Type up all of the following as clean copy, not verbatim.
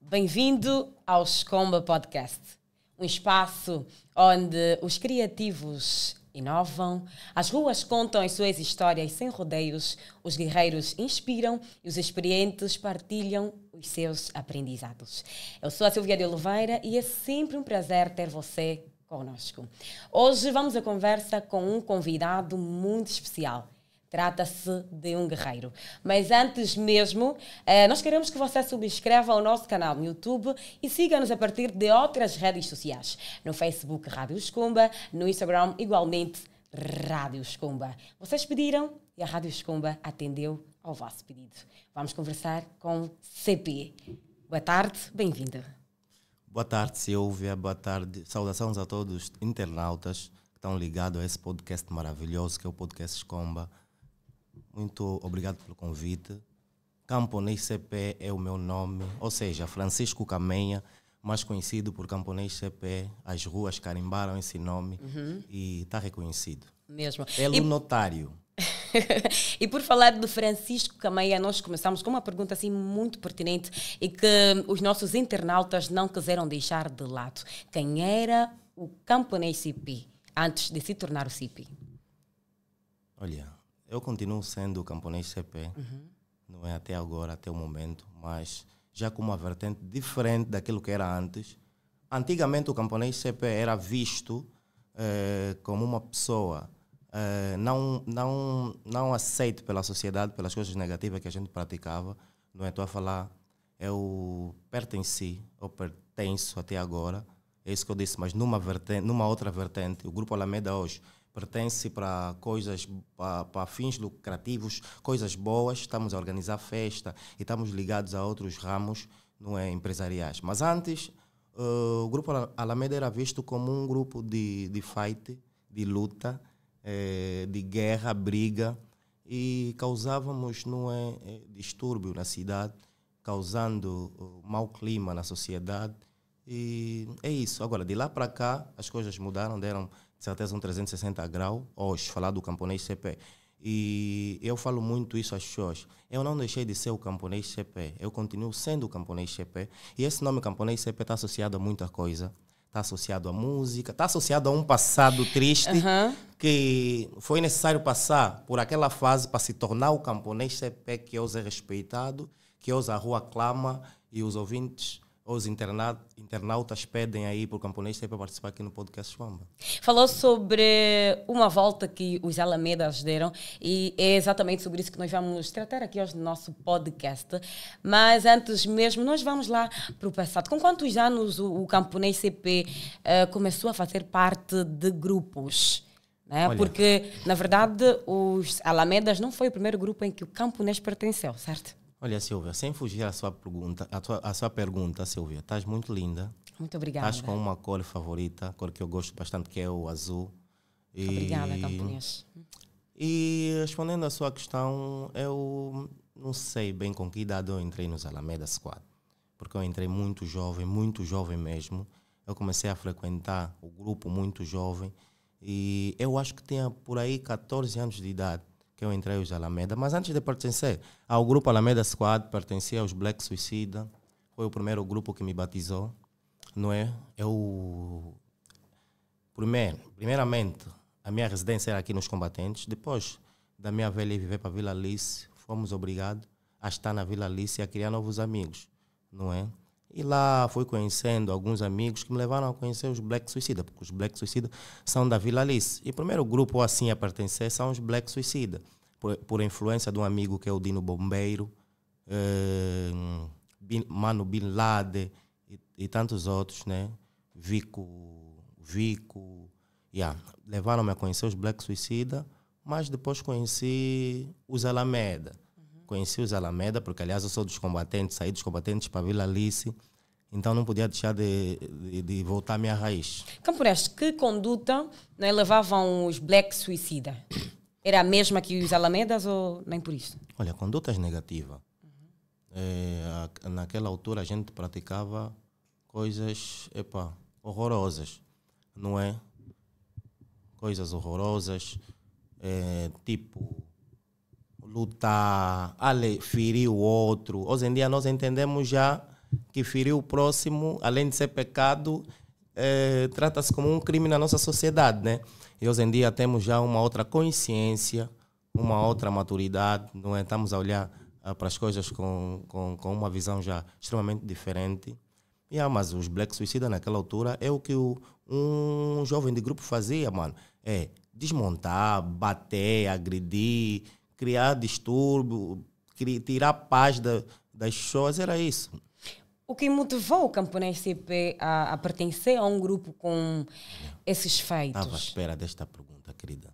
Bem-vindo ao Escomba Podcast, um espaço onde os criativos inovam, as ruas contam as suas histórias sem rodeios, os guerreiros inspiram e os experientes partilham os seus aprendizados. Eu sou a Silvia de Oliveira e é sempre um prazer ter você conosco. Hoje vamos à conversa com um convidado muito especial. Trata-se de um guerreiro. Mas antes mesmo, nós queremos que você subscreva o nosso canal no YouTube e siga-nos a partir de outras redes sociais. No Facebook, Rádio Escomba. No Instagram, igualmente, Rádio Escomba. Vocês pediram e a Rádio Escomba atendeu ao vosso pedido. Vamos conversar com CP. Boa tarde, bem-vindo. Boa tarde, Silvia. Boa tarde. Saudações a todos os internautas que estão ligados a esse podcast maravilhoso que é o Podcast Escomba. Muito obrigado pelo convite. Camponês CP é o meu nome, ou seja, Francisco Camenha, mais conhecido por Camponês CP. As ruas carimbaram esse nome e está reconhecido. Mesmo. Pelo notário. E por falar do Francisco Camenha, nós começamos com uma pergunta assim muito pertinente e que os nossos internautas não quiseram deixar de lado. Quem era o Camponês CP antes de se tornar o CP? Olha, eu continuo sendo o Camponês CP, não é até agora, até o momento, mas já com uma vertente diferente daquilo que era antes. Antigamente o Camponês CP era visto como uma pessoa não aceite pela sociedade, pelas coisas negativas que a gente praticava. Não é? Estou a falar, eu pertenci, ou pertenço até agora, é isso que eu disse, mas numa outra vertente. O Grupo Alameda hoje pertence para coisas, para fins lucrativos, coisas boas. Estamos a organizar festa e estamos ligados a outros ramos, não é, empresariais. Mas antes, o Grupo Alameda era visto como um grupo de fight, de luta, de guerra, briga, e causávamos, não é, distúrbio na cidade, causando mau clima na sociedade. E é isso. Agora, de lá para cá, as coisas mudaram, deram de certeza um 360 graus, hoje, falar do Camponês CP. E eu falo muito isso às pessoas. Eu não deixei de ser o Camponês CP, eu continuo sendo o Camponês CP. E esse nome Camponês CP está associado a muita coisa. Está associado à música, está associado a um passado triste que foi necessário passar por aquela fase para se tornar o Camponês CP que hoje é respeitado, que hoje a rua clama e os ouvintes, os internautas pedem aí para o Camponês CP participar aqui no Podcast Escomba. Falou sobre uma volta que os Alamedas deram e é exatamente sobre isso que nós vamos tratar aqui hoje no nosso podcast. Mas antes mesmo, nós vamos lá para o passado. Com quantos anos o Camponês CP começou a fazer parte de grupos? Né? Porque, na verdade, os Alamedas não foi o primeiro grupo em que o Camponês pertenceu, certo? Olha, Silvia, sem fugir à sua pergunta, Silvia, estás muito linda. Muito obrigada. Estás com uma cor favorita, cor que eu gosto bastante, que é o azul. Obrigada, Camponês. E respondendo à sua questão, eu não sei bem com que idade eu entrei nos Alameda Squad, porque eu entrei muito jovem mesmo. Eu comecei a frequentar o grupo muito jovem e eu acho que tinha por aí 14 anos de idade que eu entrei aos Alameda, mas antes de pertencer ao grupo Alameda Squad, pertencia aos Black Suicida, foi o primeiro grupo que me batizou, não é? Primeiramente, a minha residência era aqui nos Combatentes, depois da minha velha viver para a Vila Alice, fomos obrigados a estar na Vila Alice e a criar novos amigos, não é? E lá fui conhecendo alguns amigos que me levaram a conhecer os Black Suicida, porque os Black Suicida são da Vila Alice. E o primeiro grupo assim a pertencer são os Black Suicida, por influência de um amigo que é o Dino Bombeiro, Mano Bin Laden e tantos outros, né? Vico, levaram-me a conhecer os Black Suicida, mas depois conheci os Alameda. Conheci os Alameda, porque aliás eu sou dos Combatentes, saí dos Combatentes para a Vila Alice, então não podia deixar de voltar à minha raiz. Camponês, que conduta, né, levavam os Black Suicida? Era a mesma que os Alamedas ou nem por isso? Olha, condutas negativas. Naquela altura a gente praticava coisas horrorosas, não é? Coisas horrorosas, tipo lutar, ferir o outro. Hoje em dia nós entendemos já que feriu o próximo, além de ser pecado, trata-se como um crime na nossa sociedade, né? E hoje em dia temos já uma outra consciência, uma outra maturidade, não é? Estamos a olhar para as coisas com uma visão já extremamente diferente. Mas os Black Suicida naquela altura é o que um jovem de grupo fazia, mano. É desmontar, bater, agredir, criar distúrbio, tirar paz das pessoas, era isso. O que motivou o Camponês CP a pertencer a um grupo com esses feitos? Estava à espera desta pergunta, querida.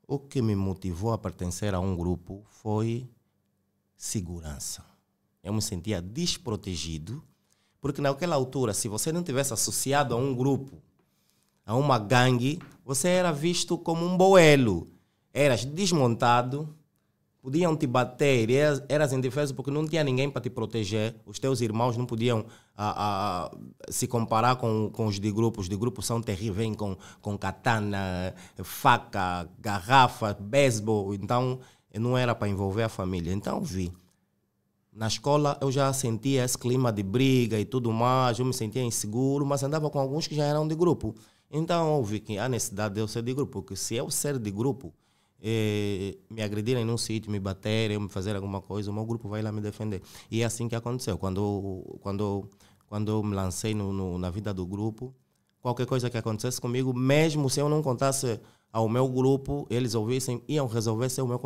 O que me motivou a pertencer a um grupo foi segurança. Eu me sentia desprotegido, porque naquela altura, se você não tivesse associado a um grupo, a uma gangue, você era visto como um boelo. Eras desmontado, podiam te bater, eras indefeso porque não tinha ninguém para te proteger. Os teus irmãos não podiam se comparar com os de grupo. Os de grupo são terríveis, vêm com katana, faca, garrafa, beisebol. Então, não era para envolver a família. Então, vi. Na escola, eu já sentia esse clima de briga e tudo mais. Eu me sentia inseguro, mas andava com alguns que já eram de grupo. Então, eu vi que há necessidade de eu ser de grupo. Porque se eu ser de grupo, me agredirem num sítio, me baterem, me fazer alguma coisa, o meu grupo vai lá me defender. E é assim que aconteceu. Quando eu me lancei na vida do grupo, qualquer coisa que acontecesse comigo, mesmo se eu não contasse ao meu grupo, eles ouvissem, iam resolver sem o meu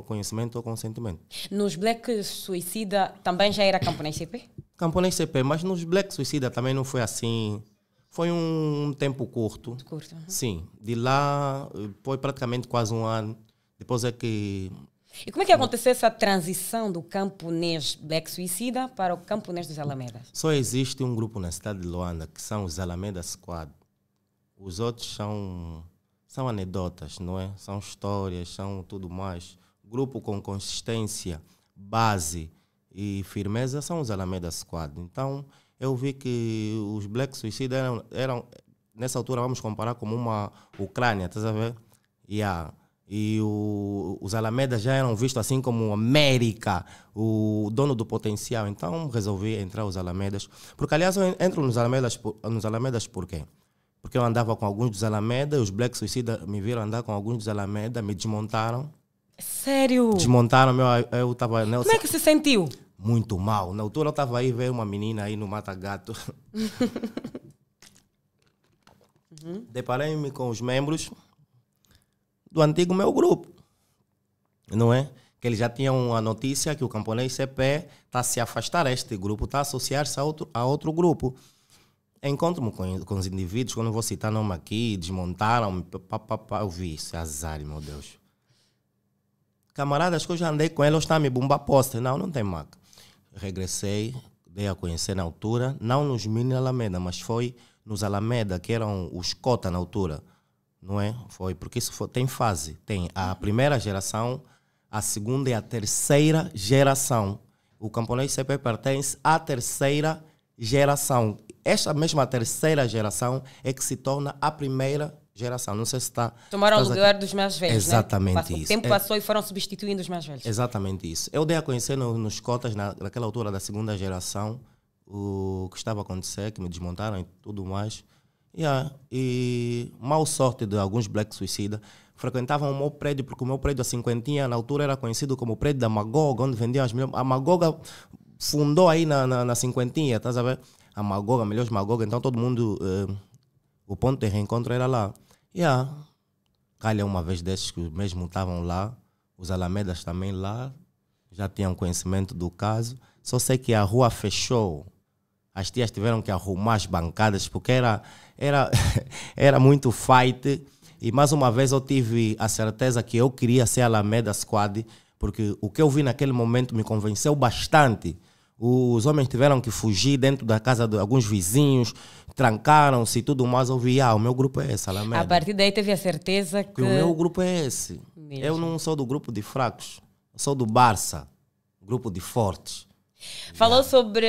conhecimento ou consentimento. Nos Black Suicida também já era Camponês CP? Camponês CP, mas nos Black Suicida também não foi assim. Foi um tempo curto. Curto. Uhum. Sim. De lá foi praticamente quase um ano. Depois é que... E como é que aconteceu essa transição do Camponês Black Suicida para o Camponês dos Alamedas? Só existe um grupo na cidade de Luanda, que são os Alameda Squad. Os outros são anedotas, não é? São histórias, são tudo mais. Grupo com consistência, base e firmeza são os Alameda Squad. Então, eu vi que os Black Suicida eram nessa altura, vamos comparar como uma Ucrânia, estás a ver? E os Alamedas já eram vistos assim como América, o dono do potencial. Então, resolvi entrar os Alamedas. Porque, aliás, eu entro nos Alamedas por quê? Porque eu andava com alguns dos Alameda, os Black Suicida me viram andar com alguns dos Alameda, me desmontaram. Sério? Desmontaram, eu estava... Como é que se sentiu? Muito mal. Na altura eu estava aí, veio uma menina aí no Mata Gato. Deparei-me com os membros do antigo meu grupo, não é? Que eles já tinham a notícia que o Camponês CP está a se afastar deste grupo, está a associar-se a outro grupo. Encontro-me com os indivíduos, quando vou citar nome aqui, desmontaram-me, eu vi isso, azar, meu Deus. Camaradas que eu já andei com eles, estão a me bombar posta. Não tem maca. Regressei, dei a conhecer na altura, não nos mini Alameda, mas foi nos Alameda, que eram os cota na altura, não é? Foi, porque isso tem fase. Tem a primeira geração, a segunda e a terceira geração. O Camponês CP pertence à terceira geração. Esta mesma terceira geração é que se torna a primeira geração. Não sei se está... Tomaram o lugar dos mais velhos, exatamente, né? isso. O tempo passou e foram substituindo os mais velhos. Exatamente isso. Eu dei a conhecer nos cotas, naquela altura da segunda geração, o que estava a acontecer, que me desmontaram e tudo mais. E mal sorte de alguns Black Suicida frequentavam o meu prédio, porque o meu prédio, a cinquentinha, na altura era conhecido como o prédio da Magoga, onde vendiam as melhores... A Magoga fundou aí na cinquentinha, estás a ver? A Magoga, melhores Magoga, então todo mundo... o ponto de reencontro era lá. Calha uma vez desses que mesmo estavam lá, os Alamedas também lá, já tinham conhecimento do caso. Só sei que a rua fechou. As tias tiveram que arrumar as bancadas, porque era muito fight. E mais uma vez eu tive a certeza que eu queria ser Alameda Squad, porque o que eu vi naquele momento me convenceu bastante. Os homens tiveram que fugir dentro da casa de alguns vizinhos, trancaram-se e tudo mais. Eu vi, o meu grupo é esse, Alameda. A partir daí teve a certeza que... o meu grupo é esse. Mesmo. Eu não sou do grupo de fracos, eu sou do Barça, grupo de fortes. Falou sobre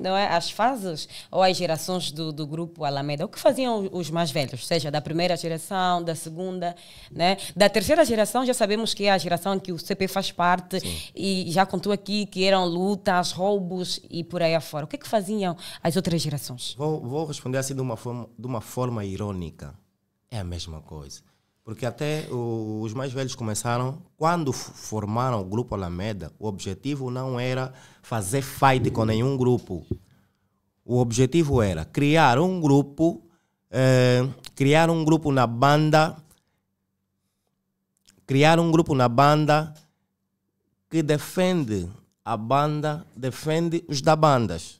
não é, as fases ou as gerações do grupo Alameda. O que faziam os mais velhos? Seja da primeira geração, da segunda, né? Da terceira geração já sabemos que é a geração que o CP faz parte. Sim. E já contou aqui que eram lutas, roubos e por aí afora. O que faziam as outras gerações? Vou responder assim de uma forma irônica. É a mesma coisa. Porque até os mais velhos começaram, quando formaram o grupo Alameda, o objetivo não era fazer fight com nenhum grupo. O objetivo era criar um grupo na banda, que defende a banda, defende os da bandas.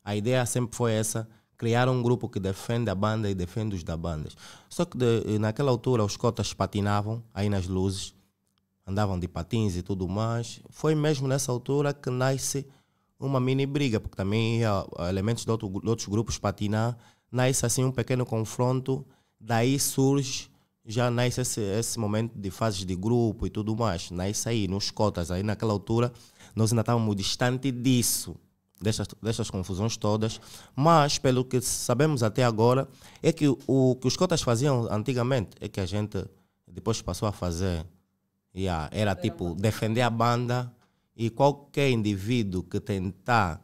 A ideia sempre foi essa. Criar um grupo que defende a banda e defende os da bandas. Só que naquela altura os cotas patinavam aí nas luzes, andavam de patins e tudo mais. Foi mesmo nessa altura que nasce uma mini briga, porque também ia elementos de outros grupos patinar, nasce assim um pequeno confronto, daí surge, já nasce esse momento de fases de grupo e tudo mais. Nasce aí nos cotas, aí naquela altura nós ainda estávamos distante disso. Destas confusões todas, mas pelo que sabemos até agora é que o que os cotas faziam antigamente é que a gente depois passou a fazer, era tipo defender a banda, e qualquer indivíduo que tentar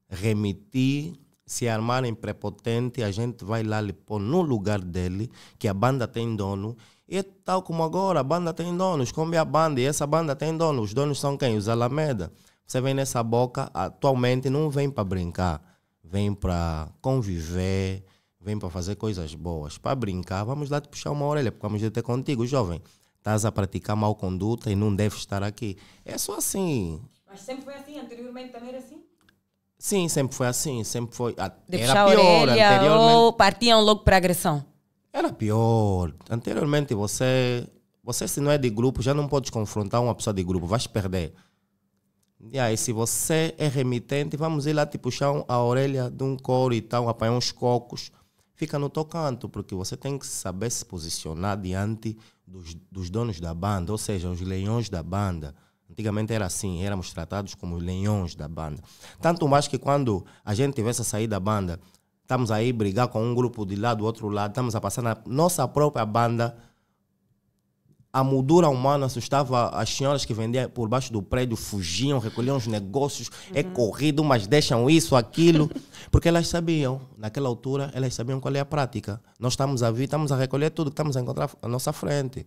remitir, se armar em prepotente, a gente vai lá lhe pôr no lugar dele, que a banda tem dono. E tal como agora, a banda tem dono, esconde a banda e essa banda tem dono. Os donos são quem? Os Alameda. Você vem nessa boca, atualmente não vem para brincar, vem para conviver, vem para fazer coisas boas. Para brincar, vamos lá te puxar uma orelha, porque vamos ter contigo, jovem. Estás a praticar mal conduta e não deves estar aqui. É só assim. Mas sempre foi assim? Anteriormente também era assim? Sim, sempre foi assim. Sempre foi. Era pior. Anteriormente, ou partiam logo para agressão? Era pior. Anteriormente, você se não é de grupo, já não podes confrontar uma pessoa de grupo, vais perder. E aí, se você é remitente, vamos ir lá te puxar a orelha de um couro e tal, apanhar uns cocos. Fica no teu canto, porque você tem que saber se posicionar diante dos donos da banda, ou seja, os leões da banda. Antigamente era assim, éramos tratados como leões da banda. Tanto mais que quando a gente tivesse a sair da banda, estamos aí a brigar com um grupo de lá, do outro lado, estamos a passar na nossa própria banda. A moldura humana assustava as senhoras que vendiam por baixo do prédio, fugiam, recolhiam os negócios, é corrido, mas deixam isso, aquilo, porque elas sabiam, naquela altura, elas sabiam qual é a prática. Nós estamos a vir, estamos a recolher tudo que estamos a encontrar à nossa frente.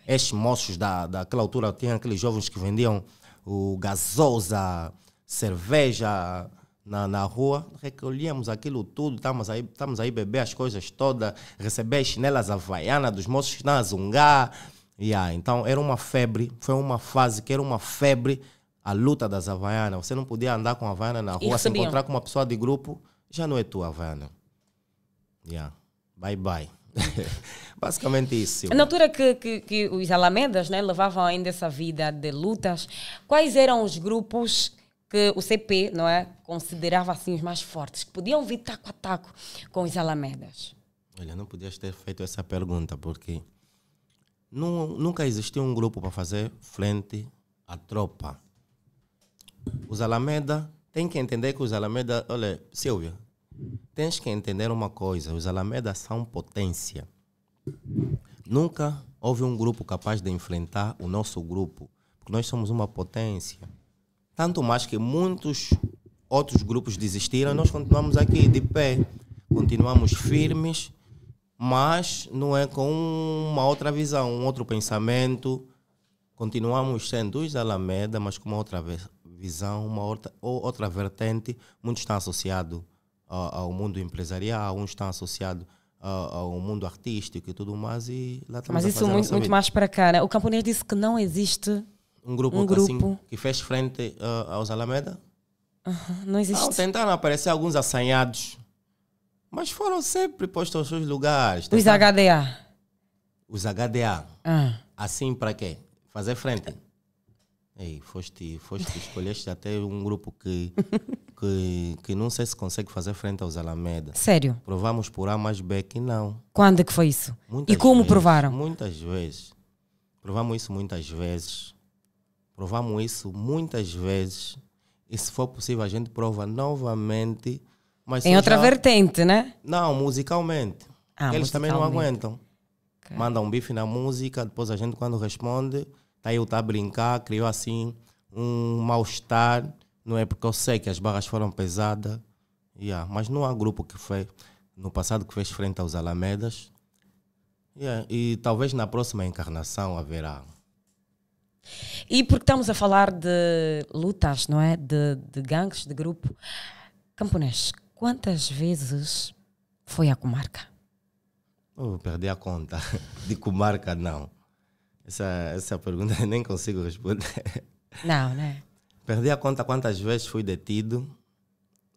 Estes moços daquela altura, tinham aqueles jovens que vendiam o gasosa, cerveja na rua, recolhíamos aquilo tudo, estamos aí beber as coisas todas, receber as chinelas havaianas dos moços que estão a zungar. Então era uma febre, foi uma fase que era uma febre, a luta das havaianas. Você não podia andar com a havaiana na rua, se encontrar com uma pessoa de grupo, já não é tua havaiana. Bye bye. Basicamente isso. Na altura que os Alamedas, né, levavam ainda essa vida de lutas, quais eram os grupos que o CP, não é, considerava assim os mais fortes, que podiam vir taco a taco com os Alamedas? Olha, não podias ter feito essa pergunta, porque nunca existiu um grupo para fazer frente à tropa. Os Alameda, tem que entender que os Alameda... Olha, Silvia, tens que entender uma coisa. Os Alameda são potência. Nunca houve um grupo capaz de enfrentar o nosso grupo, porque nós somos uma potência. Tanto mais que muitos outros grupos desistiram, nós continuamos aqui de pé. Continuamos firmes, mas não é com uma outra visão, um outro pensamento. Continuamos sendo os Alameda, mas com uma outra visão, uma outra vertente. Muitos estão associados ao mundo empresarial, uns estão associados ao mundo artístico e tudo mais. Mas isso muito mais para cá, né? O camponês disse que não existe um grupo. Assim, que fez frente aos Alameda. Não existe. Não, tentaram aparecer alguns assanhados, mas foram sempre postos aos seus lugares. Os HDA. Os HDA. Assim para quê? Fazer frente. Ei, escolheste até um grupo que não sei se consegue fazer frente aos Alameda. Sério? Provamos por A mais B que não. Quando é que foi isso? Muitas e como vezes, provaram? Muitas vezes. Provamos isso muitas vezes. E se for possível, a gente prova novamente. Mas Em outra vertente, né? Não, musicalmente. Eles também não musicalmente. aguentam. Okay. Mandam um bife na música, depois a gente, quando responde, tá aí, tá a brincar, criou assim um mal-estar. Não é porque eu sei que as barras foram pesadas. Mas não há grupo que foi no passado que fez frente aos Alamedas. E talvez na próxima encarnação haverá. E porque estamos a falar de lutas, não é? De gangues, de grupo. Camponês, quantas vezes foi à comarca? Perdi a conta. De comarca, não. Essa pergunta eu nem consigo responder. Não, né? Perdi a conta quantas vezes fui detido.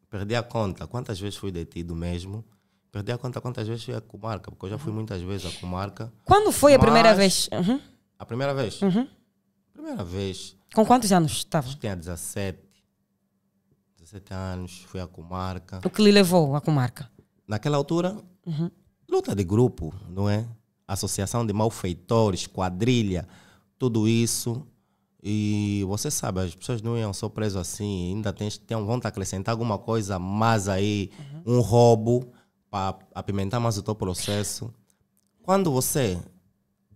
Perdi a conta quantas vezes fui detido mesmo. Perdi a conta quantas vezes fui à comarca, porque eu já fui muitas vezes à comarca. Quando foi a primeira vez? Uhum. A primeira vez? Uhum. Primeira vez. Com quantos anos estava? Tinha 17 anos, fui à comarca. O que lhe levou à comarca? Naquela altura, luta de grupo, não é? Associação de malfeitores, quadrilha, tudo isso. E você sabe, as pessoas não iam só preso assim, ainda vão te acrescentar alguma coisa mais aí, um roubo, para apimentar mais o teu processo. Quando você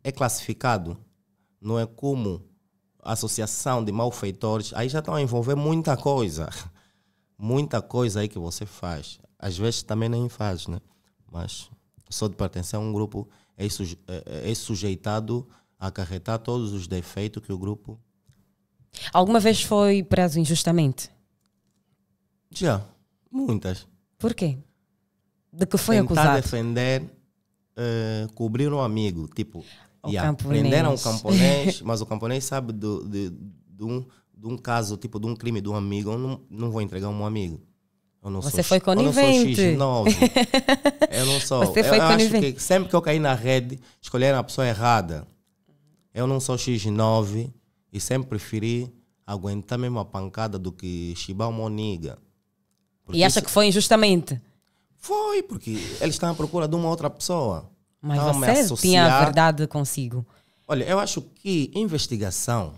é classificado, não é como associação de malfeitores, aí já estão a envolver muita coisa. Muita coisa aí que você faz. Às vezes também nem faz, né? Mas só de pertencer a um grupo é sujeitado a acarretar todos os defeitos que o grupo... Alguma vez foi preso injustamente? Já, muitas. Por quê? De que foi Tentar acusado? defender, cobrir um amigo. Tipo, camponês. prenderam um camponês, mas o camponês sabe de um caso, tipo de um crime de um amigo. Eu não vou entregar um amigo. Você foi conivente. Eu não sou X9. Eu não sou. Você foi conivente. Acho que sempre que eu caí na rede, escolheram a pessoa errada. Eu não sou X9 e sempre preferi aguentar mesmo a pancada do que chibar uma oniga. E acha que foi injustamente? Foi, porque eles estão à procura de uma outra pessoa. Mas você tinha a verdade consigo. Olha, eu acho que investigação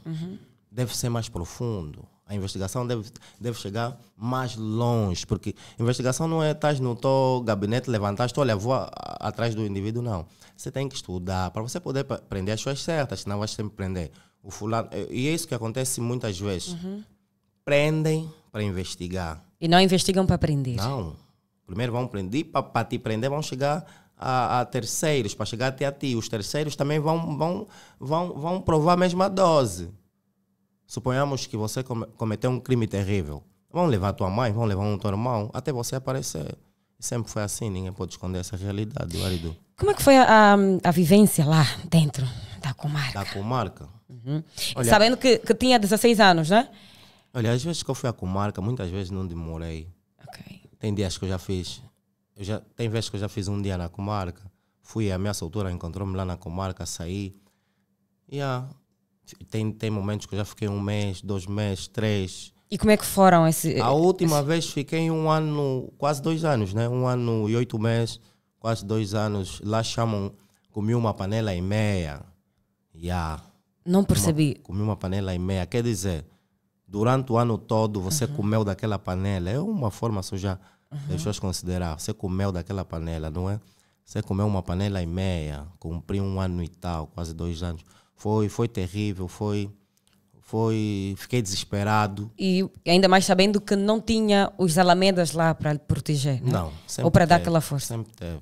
deve ser mais profundo. A investigação deve chegar mais longe, porque investigação não é estás no teu gabinete, levantaste, olha, vou atrás do indivíduo, não. Você tem que estudar para você poder prender as coisas certas, senão vais sempre prender o fulano. E é isso que acontece muitas vezes. Prendem para investigar. E não investigam para prender. Não. Primeiro vão prender, para te prender vão chegar a terceiros, para chegar até a ti. Os terceiros também vão provar a mesma dose. Suponhamos que você cometeu um crime terrível. Vão levar a tua mãe, vão levar um teu irmão, até você aparecer. Sempre foi assim, ninguém pode esconder essa realidade, Aridu. Como é que foi a vivência lá dentro da comarca? Da comarca? Olha, sabendo que tinha 16 anos, né? Olha, às vezes que eu fui à comarca, muitas vezes não demorei. Okay. Tem dias que eu já fiz. Tem vezes que eu já fiz um dia na comarca. Fui, a minha soltura encontrou-me lá na comarca, saí. Tem momentos que eu já fiquei 1 mês, 2 meses, 3. E como é que foram esse... A última vez fiquei 1 ano, quase 2 anos, né? 1 ano e 8 meses, quase 2 anos. Lá comi uma panela e meia. Não percebi. Comi uma panela e meia. Quer dizer, durante o ano todo você comeu daquela panela. É uma forma só já das pessoas considerar. Você comeu daquela panela, não é? Você comeu uma panela e meia. Cumpri 1 ano e tal, quase 2 anos. Foi terrível, fiquei desesperado. E ainda mais sabendo que não tinha os alamedas lá para lhe proteger, né? Não, sempre ou para dar teve, aquela força. Sempre teve.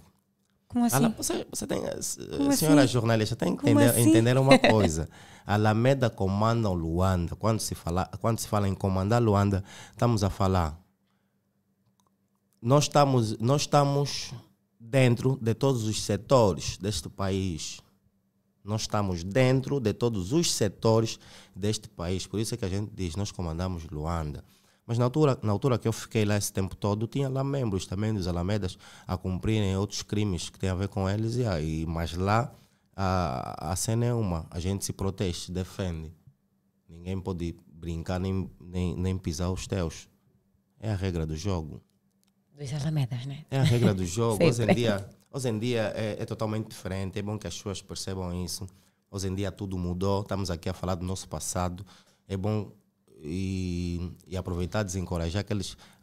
Como assim? Você tem, Como senhora assim? jornalista, tem que Como entender uma coisa. A Alameda comanda o Luanda. Quando se fala em comandar Luanda, estamos a falar. Nós estamos dentro de todos os setores deste país. Nós estamos dentro de todos os setores deste país. Por isso é que a gente diz, nós comandamos Luanda. Mas na altura que eu fiquei lá esse tempo todo, tinha lá membros também dos Alamedas a cumprirem outros crimes que têm a ver com eles. Mas lá a cena é uma, a gente se protege, se defende. Ninguém pode brincar nem pisar os teus. É a regra do jogo. Dos Alamedas, né? É a regra do jogo. Hoje em dia é totalmente diferente. É bom que as pessoas percebam isso. Hoje em dia tudo mudou. Estamos aqui a falar do nosso passado. É bom e aproveitar, desencorajar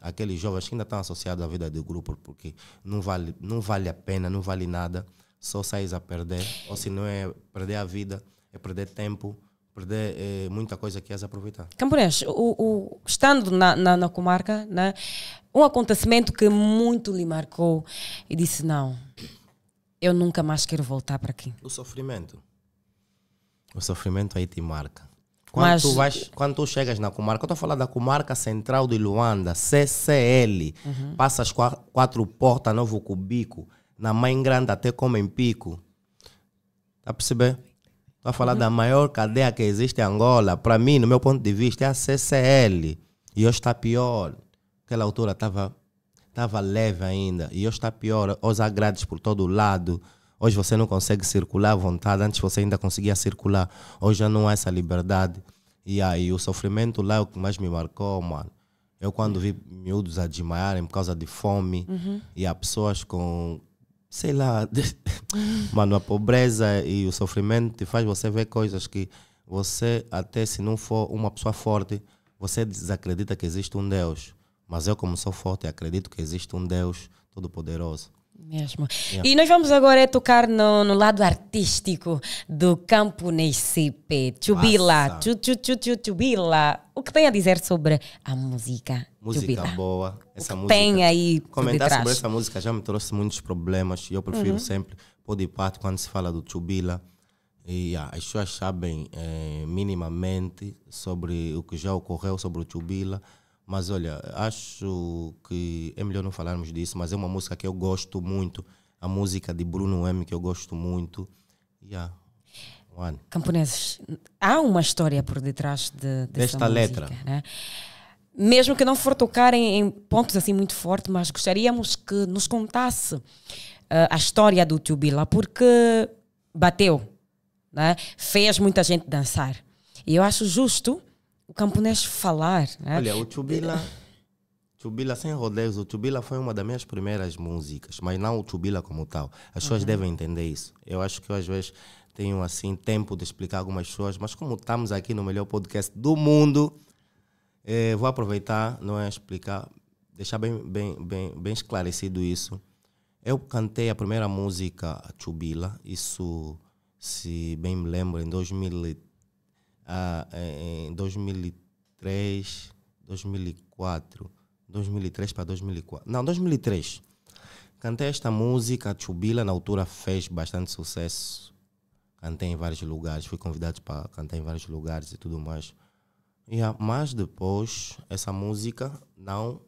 aqueles jovens que ainda estão associados à vida do grupo, porque não vale a pena, não vale nada, só sais a perder, ou se não é perder a vida, é perder tempo, perder muita coisa que ias aproveitar. Camponês, estando na comarca, né, um acontecimento que muito lhe marcou e disse, não, eu nunca mais quero voltar para aqui. O sofrimento aí te marca. Mas, Quando tu chegas na comarca, eu estou a falar da comarca central de Luanda, CCL, passas 4 portas, Novo Cubico, na Mãe Grande até Comem Pico. Tá a perceber? Estou a falar da maior cadeia que existe em Angola. Para mim, no meu ponto de vista, é a CCL. E hoje está pior. Naquela altura estava leve ainda. E hoje está pior. Os agrades por todo lado. Hoje você não consegue circular à vontade. Antes você ainda conseguia circular. Hoje já não há essa liberdade. E aí o sofrimento lá é o que mais me marcou, mano. Eu quando vi miúdos a desmaiarem por causa de fome. E há pessoas com... sei lá, mano, a pobreza e o sofrimento te faz você ver coisas que você, até se não for uma pessoa forte, você desacredita que existe um Deus. Mas eu, como sou forte, acredito que existe um Deus todo-poderoso. Mesmo. Yeah. E nós vamos agora tocar no lado artístico do Camponês CP. Chubila, Chubila. O que tem a dizer sobre a música? Música Chubila? Boa. Essa música, tem aí comentar sobre essa música já me trouxe muitos problemas. E eu prefiro sempre pôr de parte quando se fala do Chubila. E as pessoas sabem minimamente sobre o que já ocorreu sobre o Chubila. Mas olha, acho que é melhor não falarmos disso, mas é uma música que eu gosto muito. A música de Bruno M, que eu gosto muito. Camponeses, há uma história por detrás dessa música, letra. Né? Mesmo que não for tocar em pontos assim muito fortes, mas gostaríamos que nos contasse a história do Chubila, porque bateu, né? Fez muita gente dançar. E eu acho justo o camponês falar. Né? Olha, o Chubila sem rodeios, o Chubila foi uma das minhas primeiras músicas, mas não o Chubila como tal. As pessoas devem entender isso. Eu acho que eu, às vezes, tenho assim tempo de explicar algumas pessoas, mas como estamos aqui no melhor podcast do mundo, vou aproveitar, não é explicar, deixar bem esclarecido isso. Eu cantei a primeira música, a Chubila, isso, se bem me lembro, em 2003, 2004, 2003 para 2004. Não, 2003. Cantei esta música, a Chubila, na altura fez bastante sucesso. Cantei em vários lugares, fui convidado para cantar em vários lugares e tudo mais. Mas depois, essa música não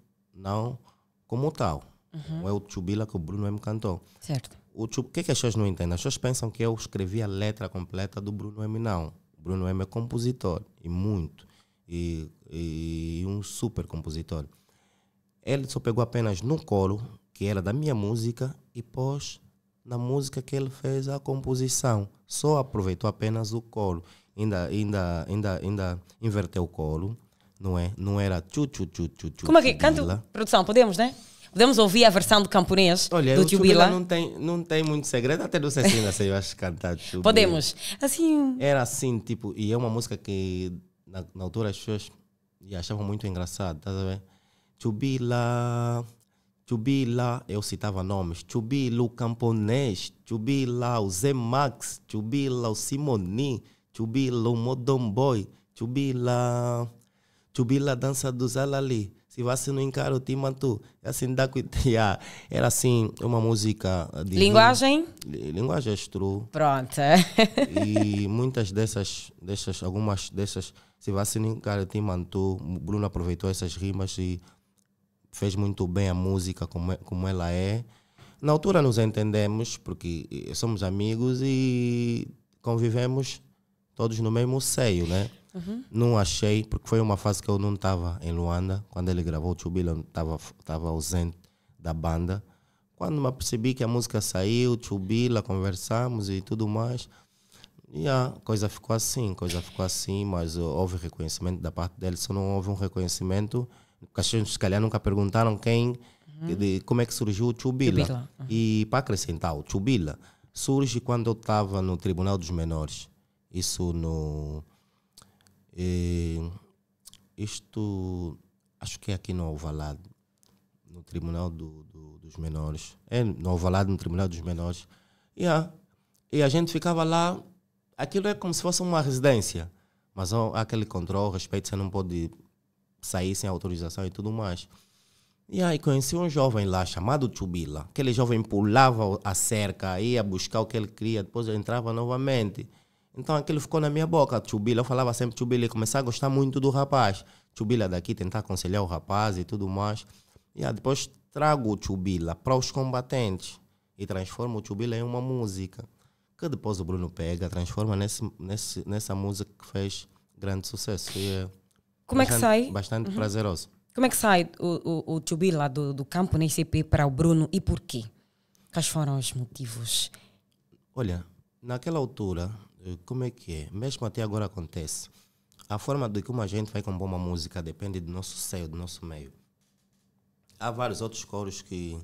como tal. Não é o Chubila que o Bruno M cantou. Certo. O que as pessoas não entendem? As pessoas pensam que eu escrevi a letra completa do Bruno M, não. O Bruno M é compositor, e muito. E um super compositor. Ele só pegou apenas no coro, que era da minha música, e pôs na música que ele fez a composição. Só aproveitou apenas o coro. Ainda inverteu o coro, não é? Não era chu-chu-chu-chu-chu. Como é que canta? Produção, podemos, né? Podemos ouvir a versão do camponês. Olha, do Chubila? Não tem muito segredo, até não sei se ainda sei, eu acho, cantar Chubila. Podemos. Assim... Era assim, tipo, e é uma música que na altura as pessoas achavam muito engraçado, tá a ver? Chubila, eu citava nomes, Chubila o Camponês, Chubila o Zé Max, Chubila o Simoni, Chubila o Modomboy, Chubila dança do Zalali. Se você não encara o Timantu, assim dá era assim uma música de linguagem estru. Pronto. E muitas algumas dessas, se você não encara o Timantu, o Bruno aproveitou essas rimas e fez muito bem a música como ela é. Na altura nos entendemos porque somos amigos e convivemos todos no mesmo seio, né? Não achei, porque foi uma fase que eu não estava em Luanda. Quando ele gravou o Chubila, eu estava ausente da banda. Quando me apercebi que a música saiu, Chubila, conversamos e tudo mais, e a coisa ficou assim, mas houve reconhecimento da parte dele. Só não houve um reconhecimento, porque as pessoas se calhar nunca perguntaram como é que surgiu o Chubila. E para acrescentar, o Chubila surge quando eu estava no Tribunal dos Menores. Isso isto acho que é aqui no Alvalade, no Tribunal dos Menores. É no Alvalade, no Tribunal dos Menores. E a gente ficava lá, aquilo é como se fosse uma residência. Mas há aquele controle, respeito, você não pode sair sem autorização e tudo mais. E aí conheci um jovem lá chamado Chubila. Aquele jovem pulava a cerca, ia buscar o que ele queria, depois entrava novamente. Então aquilo ficou na minha boca, Chubila. Eu falava sempre Chubila e comecei a gostar muito do rapaz. Chubila daqui, tentar aconselhar o rapaz e tudo mais. E aí, depois trago o Chubila para os combatentes e transformo o Chubila em uma música. Que depois o Bruno pega, transforma nessa música que fez grande sucesso. E é como é que sai? Bastante prazeroso. Como é que sai o Chubila do campo na ICP para o Bruno e porquê? Quais foram os motivos? Olha, naquela altura, como é que é? Mesmo até agora acontece. A forma de como a gente vai compor uma música depende do nosso seio, do nosso meio. Há vários outros coros que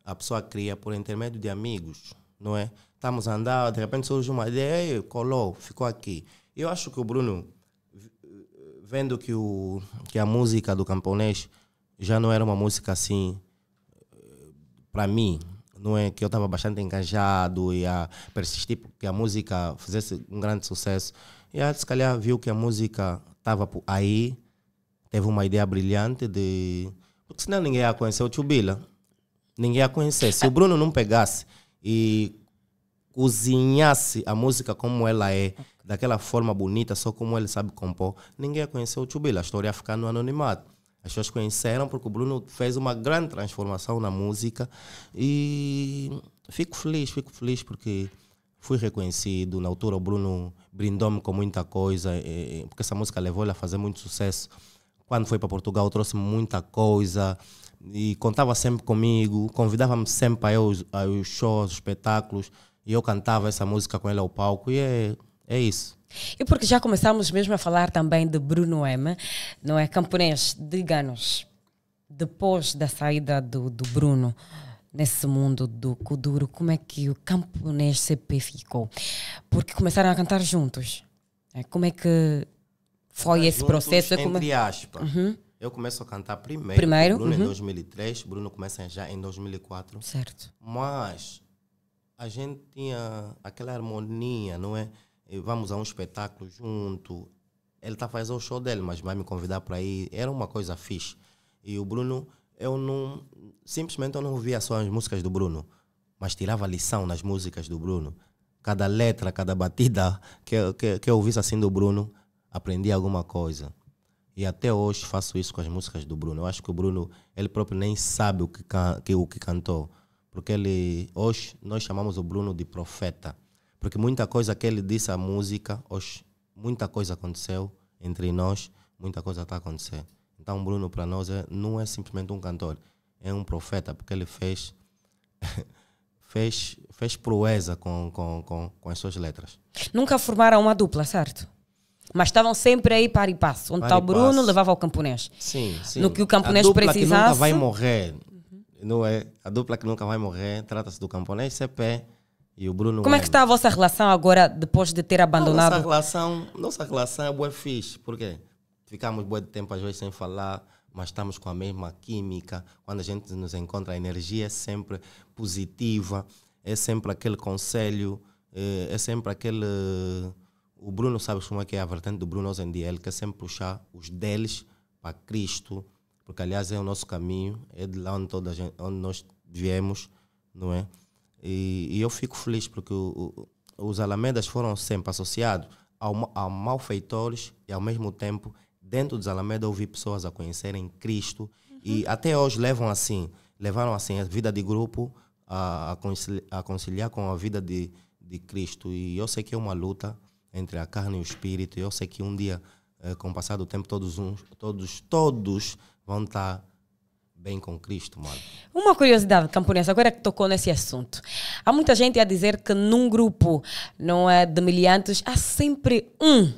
a pessoa cria por intermédio de amigos, não é? Estamos a andar, de repente surge uma ideia, colou, ficou aqui. Eu acho que o Bruno, vendo que a música do camponês já não era uma música assim, para mim, não é que eu estava bastante engajado e a persistir porque a música fizesse um grande sucesso. E aí, se calhar, viu que a música estava aí, teve uma ideia brilhante de... Porque senão ninguém ia conhecer o Chubila. Ninguém ia conhecer. Se o Bruno não pegasse e cozinhasse a música como ela é, daquela forma bonita, só como ele sabe compor, ninguém ia conhecer o Chubila. A história ia ficar no anonimato. As pessoas conheceram porque o Bruno fez uma grande transformação na música e fico feliz porque fui reconhecido. Na altura o Bruno brindou-me com muita coisa, porque essa música levou ele a fazer muito sucesso. Quando foi para Portugal trouxe-me muita coisa e contava sempre comigo, convidava-me sempre para ir aos shows, espetáculos, e eu cantava essa música com ele ao palco e é isso. E porque já começamos mesmo a falar também de Bruno M, não é? Camponês, diga-nos, depois da saída do Bruno nesse mundo do Kuduro, como é que o Camponês CP ficou? Porque começaram a cantar juntos. Como é que foi esse processo? Entre aspas. Eu começo a cantar primeiro. O Bruno em 2003, o Bruno começa já em 2004. Certo. Mas a gente tinha aquela harmonia, não é? E vamos a um espetáculo junto. Ele está fazendo o show dele, mas vai me convidar para ir. Era uma coisa fixe. E o Bruno, simplesmente eu não ouvia só as músicas do Bruno, mas tirava lição nas músicas do Bruno. Cada letra, cada batida que eu ouvisse assim do Bruno, aprendi alguma coisa. E até hoje faço isso com as músicas do Bruno. Eu acho que o Bruno, ele próprio nem sabe o que cantou. Porque hoje nós chamamos o Bruno de profeta. Porque muita coisa que ele disse à música, hoje, muita coisa aconteceu entre nós, muita coisa está acontecendo. Então, Bruno, para nós, não é simplesmente um cantor, é um profeta, porque ele fez proeza com as suas letras. Nunca formaram uma dupla, certo? Mas estavam sempre aí para e passo. Onde está o Bruno, levava o Camponês. Sim. No que o Camponês precisasse. A dupla que nunca vai morrer, não é? A dupla que nunca vai morrer, trata-se do Camponês CP. E o Bruno Como é que está a vossa relação agora, depois de ter abandonado? Nossa relação é boa fixe. Por quê? Ficamos bué de tempo às vezes sem falar, mas estamos com a mesma química. Quando a gente nos encontra, a energia é sempre positiva, é sempre aquele conselho, é sempre aquele... O Bruno sabe como é que é a vertente do Bruno hoje em dia. Ele quer sempre puxar os deles para Cristo, porque aliás é o nosso caminho, é de lá onde nós viemos, não é? E eu fico feliz porque os Alamedas foram sempre associados a malfeitores e ao mesmo tempo dentro dos Alamedas eu vi pessoas a conhecerem Cristo e até hoje levaram assim a vida de grupo a conciliar com a vida de Cristo. E eu sei que é uma luta entre a carne e o espírito, e eu sei que um dia, com o passar do tempo, todos vão estar bem com Cristo, mano. Uma curiosidade, Camponês, agora que tocou nesse assunto. Há muita gente a dizer que num grupo não é, de miliantes há sempre um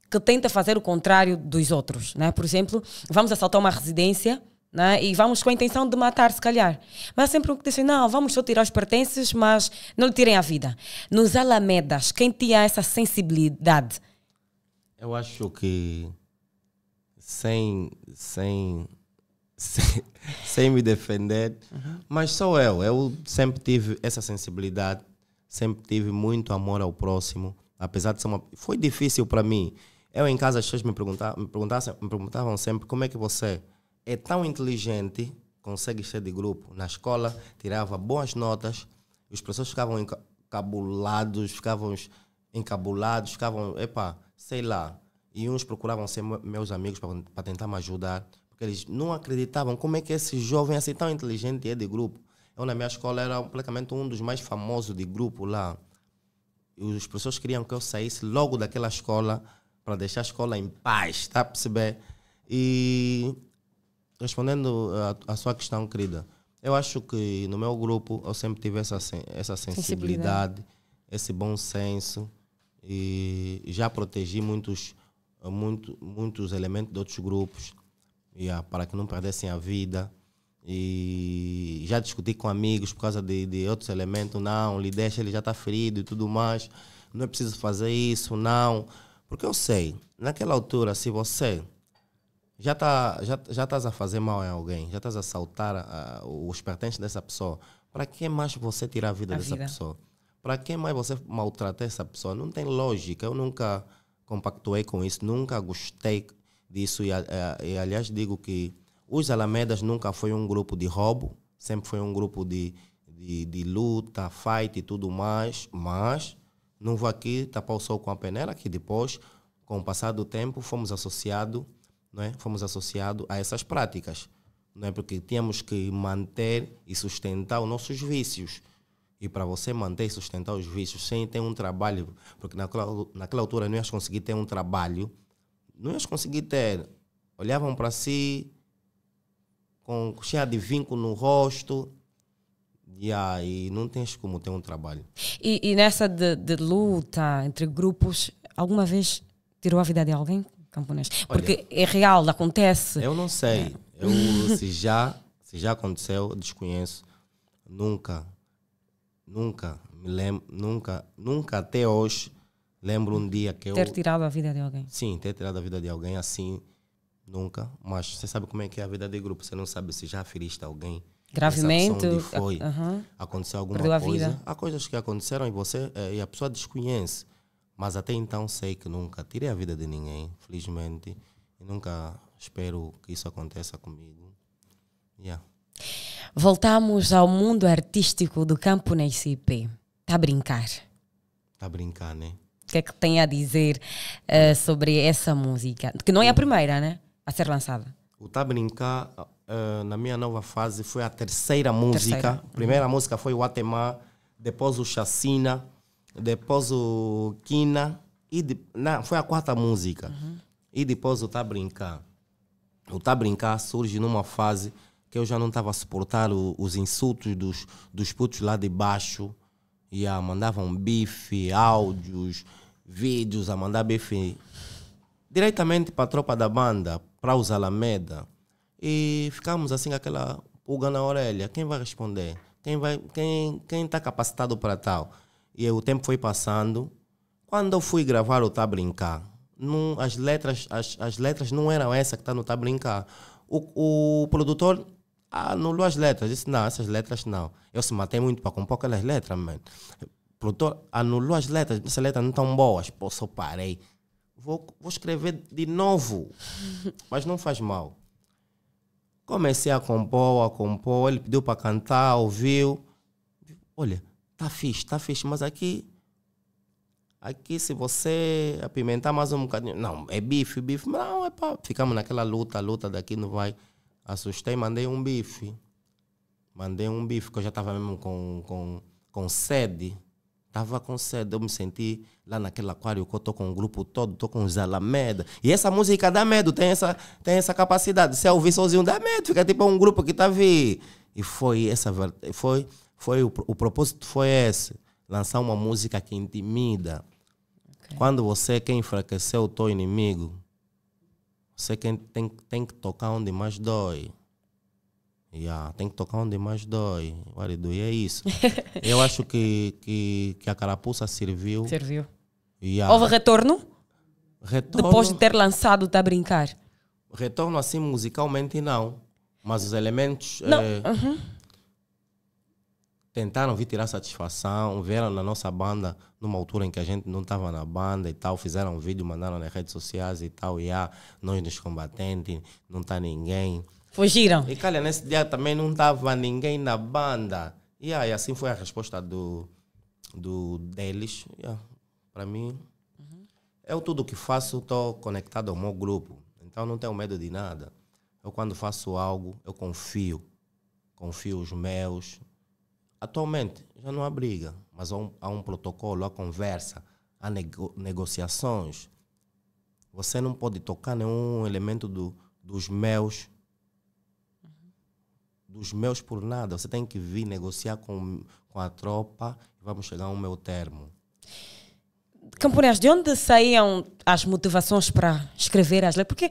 que tenta fazer o contrário dos outros. Né? Por exemplo, vamos assaltar uma residência, né? E vamos com a intenção de matar, se calhar. Mas há sempre um que diz assim, não, vamos só tirar os pertences, mas não lhe tirem a vida. Nos Alamedas, quem tinha essa sensibilidade? Eu acho que sem, sem, sem, sem me defender, mas sou eu. Eu sempre tive essa sensibilidade, sempre tive muito amor ao próximo, apesar de ser uma... Foi difícil para mim. Eu em casa as pessoas me perguntavam sempre como é que você é tão inteligente, consegue ser de grupo. Na escola tirava boas notas, os professores ficavam encabulados, sei lá. E uns procuravam ser meus amigos para tentar me ajudar, porque eles não acreditavam como é que esse jovem assim tão inteligente é de grupo. Eu na minha escola era praticamente um dos mais famosos de grupo lá. E os professores queriam que eu saísse logo daquela escola para deixar a escola em paz, está a perceber? E respondendo a sua questão, querida, eu acho que no meu grupo eu sempre tive essa sensibilidade, esse bom senso, e já protegi muitos elementos de outros grupos para que não perdessem a vida. E já discuti com amigos por causa de outros elementos. Não, lhe deixa, ele já está ferido e tudo mais, não é preciso fazer isso, não. Porque eu sei, naquela altura, se você já estás a fazer mal a alguém, já estás a assaltar os pertences dessa pessoa, para que mais você tirar a vida dessa pessoa? Para que mais você maltratar essa pessoa? Não tem lógica. Eu nunca compactuei com isso, nunca gostei disso. E aliás, digo que os Alamedas nunca foi um grupo de roubo, sempre foi um grupo de luta, fight e tudo mais, mas não vou aqui tapar o sol com a peneira, que depois, com o passar do tempo, fomos associados, não é? Fomos associados a essas práticas, não é? Porque tínhamos que manter e sustentar os nossos vícios. E para você manter e sustentar os vícios sem ter um trabalho, porque naquela altura não ias conseguir ter um trabalho, não ias conseguir ter. Olhavam para si cheia de vinco no rosto, e não tens como ter um trabalho. E nessa de luta entre grupos, alguma vez tirou a vida de alguém, camponês? Porque é real, acontece. Eu não sei. Se já aconteceu, desconheço. Nunca me lembro, nunca até hoje lembro um dia que ter tirado a vida de alguém. Sim, ter tirado a vida de alguém assim, nunca. Mas você sabe como é que é a vida de grupo. Você não sabe se já feriste alguém gravemente, onde foi, aconteceu alguma coisa. Há coisas que aconteceram e a pessoa desconhece. Mas até então sei que nunca tirei a vida de ninguém, felizmente. E nunca espero que isso aconteça comigo. Voltamos ao mundo artístico do Camponês CP. Está a brincar? Está a brincar, né? O que é que tem a dizer sobre essa música? Que não é a primeira, né? A ser lançada. O Tá a Brincar, na minha nova fase, foi a terceira música. A primeira música foi o Atemá, depois o Chacina, depois o Quina, foi a quarta música. E depois o Tá a Brincar. O Tá a Brincar surge numa fase que eu já não estava a suportar os insultos dos putos lá de baixo. Mandavam bife, áudios, vídeos, a mandar bife diretamente para a tropa da banda, para os Alameda. E ficamos assim com aquela pulga na orelha. Quem vai responder? Quem está capacitado para tal? E o tempo foi passando. Quando eu fui gravar o Tá a Brincar, as letras não eram essa que está no Tá a Brincar. O produtor anulou as letras. Disse, não, essas letras não. Eu se matei muito para compor aquelas letras, mano. O produtor anulou as letras. Essas letras não estão boas. Pô, só parei. Vou escrever de novo. Mas não faz mal. Comecei a compor. Ele pediu para cantar, ouviu. Olha, tá fixe. Mas aqui se você apimentar mais um bocadinho... Não, é bife. Não, ficamos naquela luta daqui não vai... Assustei, mandei um bife, que eu já estava mesmo com sede. Estava com sede, eu me senti lá naquele aquário que eu estou com o grupo todo, estou com os Alameda. E essa música dá medo, tem essa capacidade. Se eu ouvir sozinho, dá medo, fica tipo um grupo que está vindo. E o propósito foi esse, lançar uma música que intimida. Okay. Quando você quer enfraquecer o teu inimigo, você tem que tocar onde mais dói. Tem que tocar onde mais dói. E é isso. Eu acho que a carapuça serviu. Houve retorno? Depois de ter lançado Tá a Brincar? Retorno assim musicalmente não. Mas os elementos tentaram vir tirar satisfação, vieram na nossa banda numa altura em que a gente não estava na banda e tal, fizeram um vídeo, mandaram nas redes sociais e tal, e nós nos combatentes, não está ninguém. Fugiram. E calha, nesse dia também não estava ninguém na banda. E assim foi a resposta deles. Para mim, eu tudo que faço estou conectado ao meu grupo. Então não tenho medo de nada. Eu quando faço algo, eu confio os meus. Atualmente já não há briga, mas há um protocolo, há conversa, há negociações. Você não pode tocar nenhum elemento dos meus por nada. Você tem que vir negociar com a tropa e vamos chegar ao meu termo. Camponês, de onde saíam as motivações para escrever as letras? Porque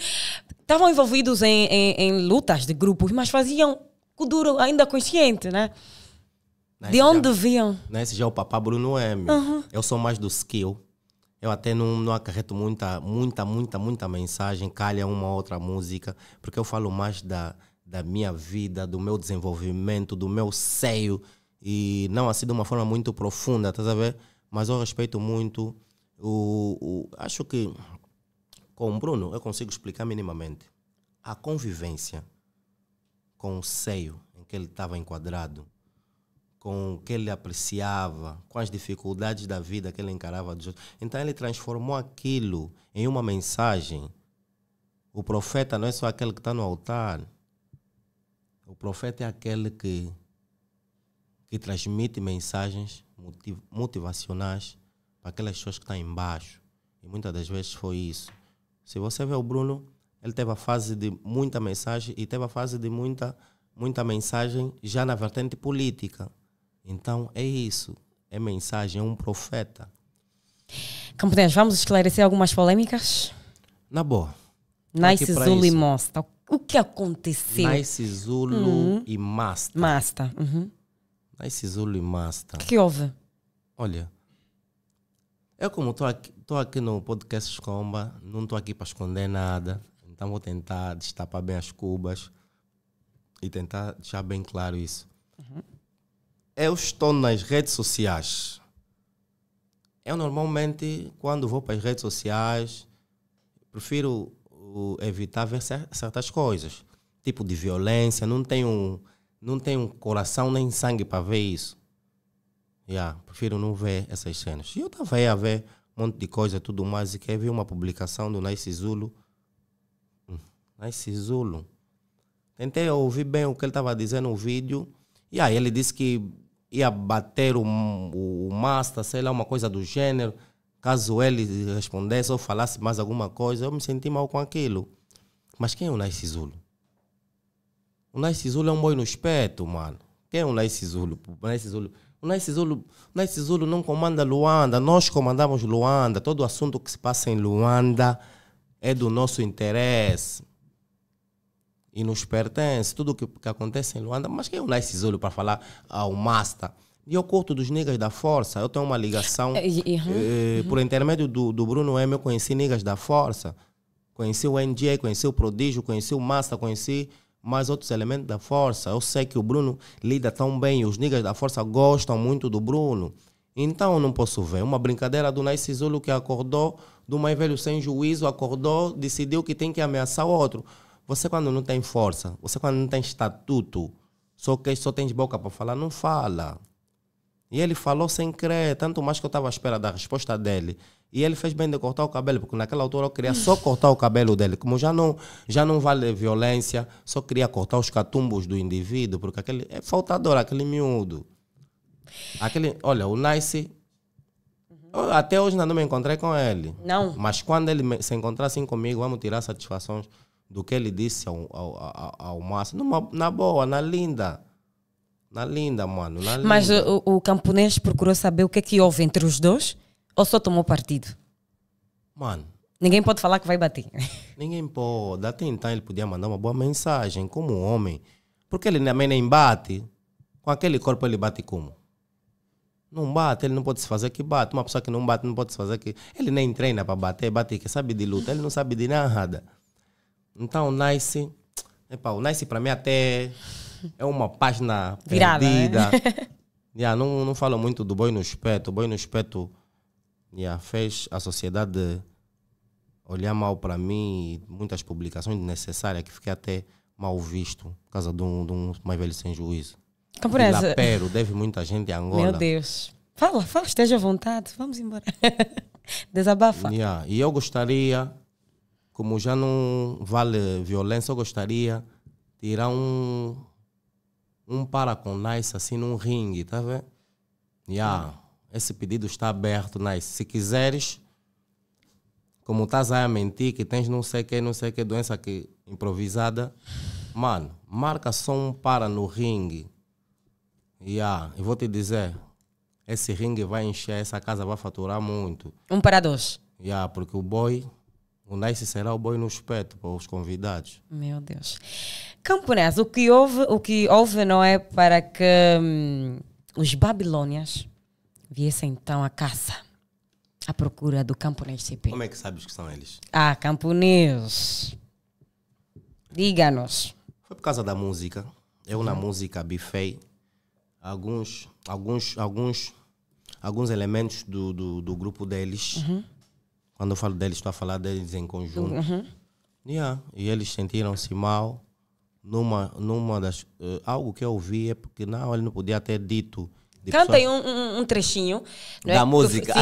estavam envolvidos em lutas de grupos, mas faziam o duro ainda consciente, né? De onde vinham? Esse já é o papá Bruno M. Eu sou mais do skill. Eu até não acarreto muita mensagem, calha uma outra música, porque eu falo mais da minha vida, do meu desenvolvimento, do meu seio, e não assim de uma forma muito profunda, estás a ver? Mas eu respeito muito. Acho que com o Bruno eu consigo explicar minimamente a convivência com o seio em que ele estava enquadrado, com o que ele apreciava, com as dificuldades da vida que ele encarava dos outros. Então ele transformou aquilo em uma mensagem. O profeta não é só aquele que está no altar. O profeta é aquele que transmite mensagens motivacionais para aquelas pessoas que estão embaixo. E muitas das vezes foi isso. Se você vê o Bruno, ele teve a fase de muita mensagem e teve a fase de muita mensagem já na vertente política. Então é isso. É mensagem, é um profeta. Camponês, vamos esclarecer algumas polêmicas? Na boa. Nice Zulu e Masta. O que aconteceu? Nice Zulu e Masta. Masta. Nice Zulu e Masta. O que houve? Olha, eu como estou aqui no podcast Escomba, não estou aqui para esconder nada. Então vou tentar destapar bem as cubas e tentar deixar bem claro isso. Eu estou nas redes sociais. Eu normalmente, quando vou para as redes sociais, prefiro evitar ver certas coisas. Tipo de violência, não tenho coração nem sangue para ver isso. Prefiro não ver essas cenas. E eu estava aí a ver um monte de coisa e tudo mais, e que vi uma publicação do Nice Zulu. Nice Zulu. Tentei ouvir bem o que ele estava dizendo no vídeo. E aí ele disse que ia bater o Masta, sei lá, uma coisa do gênero. Caso ele respondesse ou falasse mais alguma coisa, eu me senti mal com aquilo. Mas quem é o Nice Zulu? O Nice Zulu é um boi no espeto, mano. Quem é o Nice Zulu? O Nice Zulu não comanda Luanda. Nós comandamos Luanda. Todo assunto que se passa em Luanda é do nosso interesse. E nos pertence. Tudo que acontece em Luanda. Mas quem é o Nice Zulu para falar ao Masta? E eu curto dos niggas da Força. Eu tenho uma ligação. Por intermédio do Bruno M, eu conheci niggas da Força. Conheci o NJ, conheci o Prodígio, conheci o Masta, conheci mais outros elementos da Força. Eu sei que o Bruno lida tão bem. Os niggas da Força gostam muito do Bruno. Então eu não posso ver. Uma brincadeira do Nice Zulu que acordou, do mais velho sem juízo, acordou, decidiu que tem que ameaçar o outro. Você quando não tem força, você quando não tem estatuto, só tens boca para falar, não fala. E ele falou sem crer, tanto mais que eu estava à espera da resposta dele. E ele fez bem de cortar o cabelo, porque naquela altura eu queria só cortar o cabelo dele. Como já não vale violência, só queria cortar os catumbos do indivíduo, porque aquele é faltador, aquele miúdo. Olha, o Nice, até hoje ainda não me encontrei com ele. Não. Mas quando ele se encontrar assim comigo, vamos tirar satisfações do que ele disse ao Márcio. Na boa, na linda. Na linda, mano. Na linda. Mas o camponês procurou saber o que é que houve entre os dois ou só tomou partido? Mano. Ninguém pode falar que vai bater. Ninguém pode. Até então ele podia mandar uma boa mensagem como homem. Porque ele também nem bate. Com aquele corpo ele bate como? Não bate, ele não pode se fazer que bate. Uma pessoa que não bate não pode se fazer que... Ele nem treina para bater, bate que sabe de luta. Ele não sabe de nada. Então o Nice, o Nice para mim até é uma página virada, perdida. né? Não falo muito do Boi no Espeto. O Boi no Espeto fez a sociedade olhar mal para mim e muitas publicações desnecessárias que fiquei até mal visto por causa de um mais velho sem juízo. Camponesa. Lapero, deve muita gente em Angola. Meu Deus. Fala, esteja à vontade. Vamos embora. Desabafa. E eu gostaria, como já não vale violência, eu gostaria de tirar um para com Nice assim num ringue, tá vendo? Esse pedido está aberto, Nice. Se quiseres, como estás a mentir que tens não sei que doença aqui improvisada, mano, marca só um para no ringue. Eu vou te dizer, esse ringue vai encher, essa casa vai faturar muito. 1 para 2. Porque o Nice será o boi no espeto para os convidados. Meu Deus. Camponesa, o que houve não é para que os babilônias viessem então à caça, à procura do camponês CP. Como é que sabes que são eles? Camponês. Diga-nos. Foi por causa da música. Eu na música bifei alguns elementos do grupo deles. Quando eu falo deles, estou a falar deles em conjunto. E eles sentiram-se mal. Numa das... algo que eu ouvi é porque ele não podia ter dito. Cantem um trechinho. Não da é? música.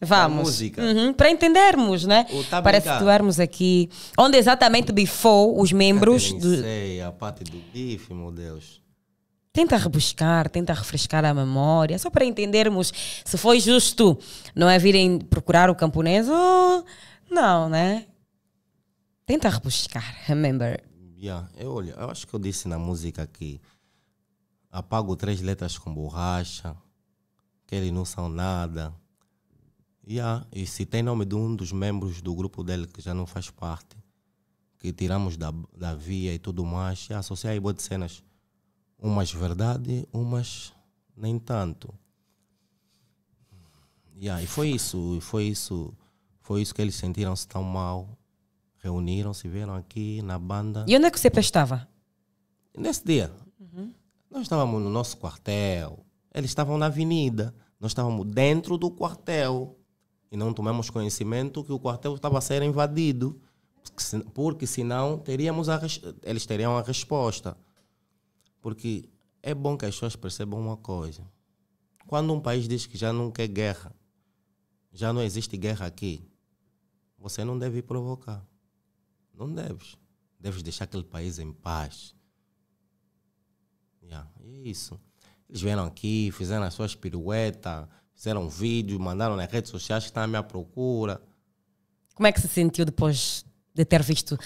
Vamos. Da música. Para entendermos, né? Para situarmos aqui. Onde exatamente bifou os membros do... sei, a parte do bife, meu Deus. Tenta rebuscar, tenta refrescar a memória, só para entendermos se foi justo, não é virem procurar o camponês ou não, né? Tenta rebuscar, remember. Eu acho que eu disse na música que apago 3 letras com borracha, que eles não são nada. E se tem nome de um dos membros do grupo dele que já não faz parte, que tiramos da via e tudo mais, associar aí boas de cenas. Umas verdade, umas nem tanto. E foi isso que eles sentiram-se tão mal. Reuniram-se, vieram aqui na banda. E onde é que você estava? Nesse dia, nós estávamos no nosso quartel. Eles estavam na avenida. Nós estávamos dentro do quartel. E não tomamos conhecimento que o quartel estava a ser invadido. Porque senão eles teriam a resposta. Porque é bom que as pessoas percebam uma coisa. Quando um país diz que já não quer guerra, já não existe guerra aqui, você não deve provocar. Não deves. Deves deixar aquele país em paz. E é isso. Eles vieram aqui, fizeram as suas piruetas, fizeram vídeo, mandaram nas redes sociais que estão à minha procura. Como é que se sentiu depois de ter visto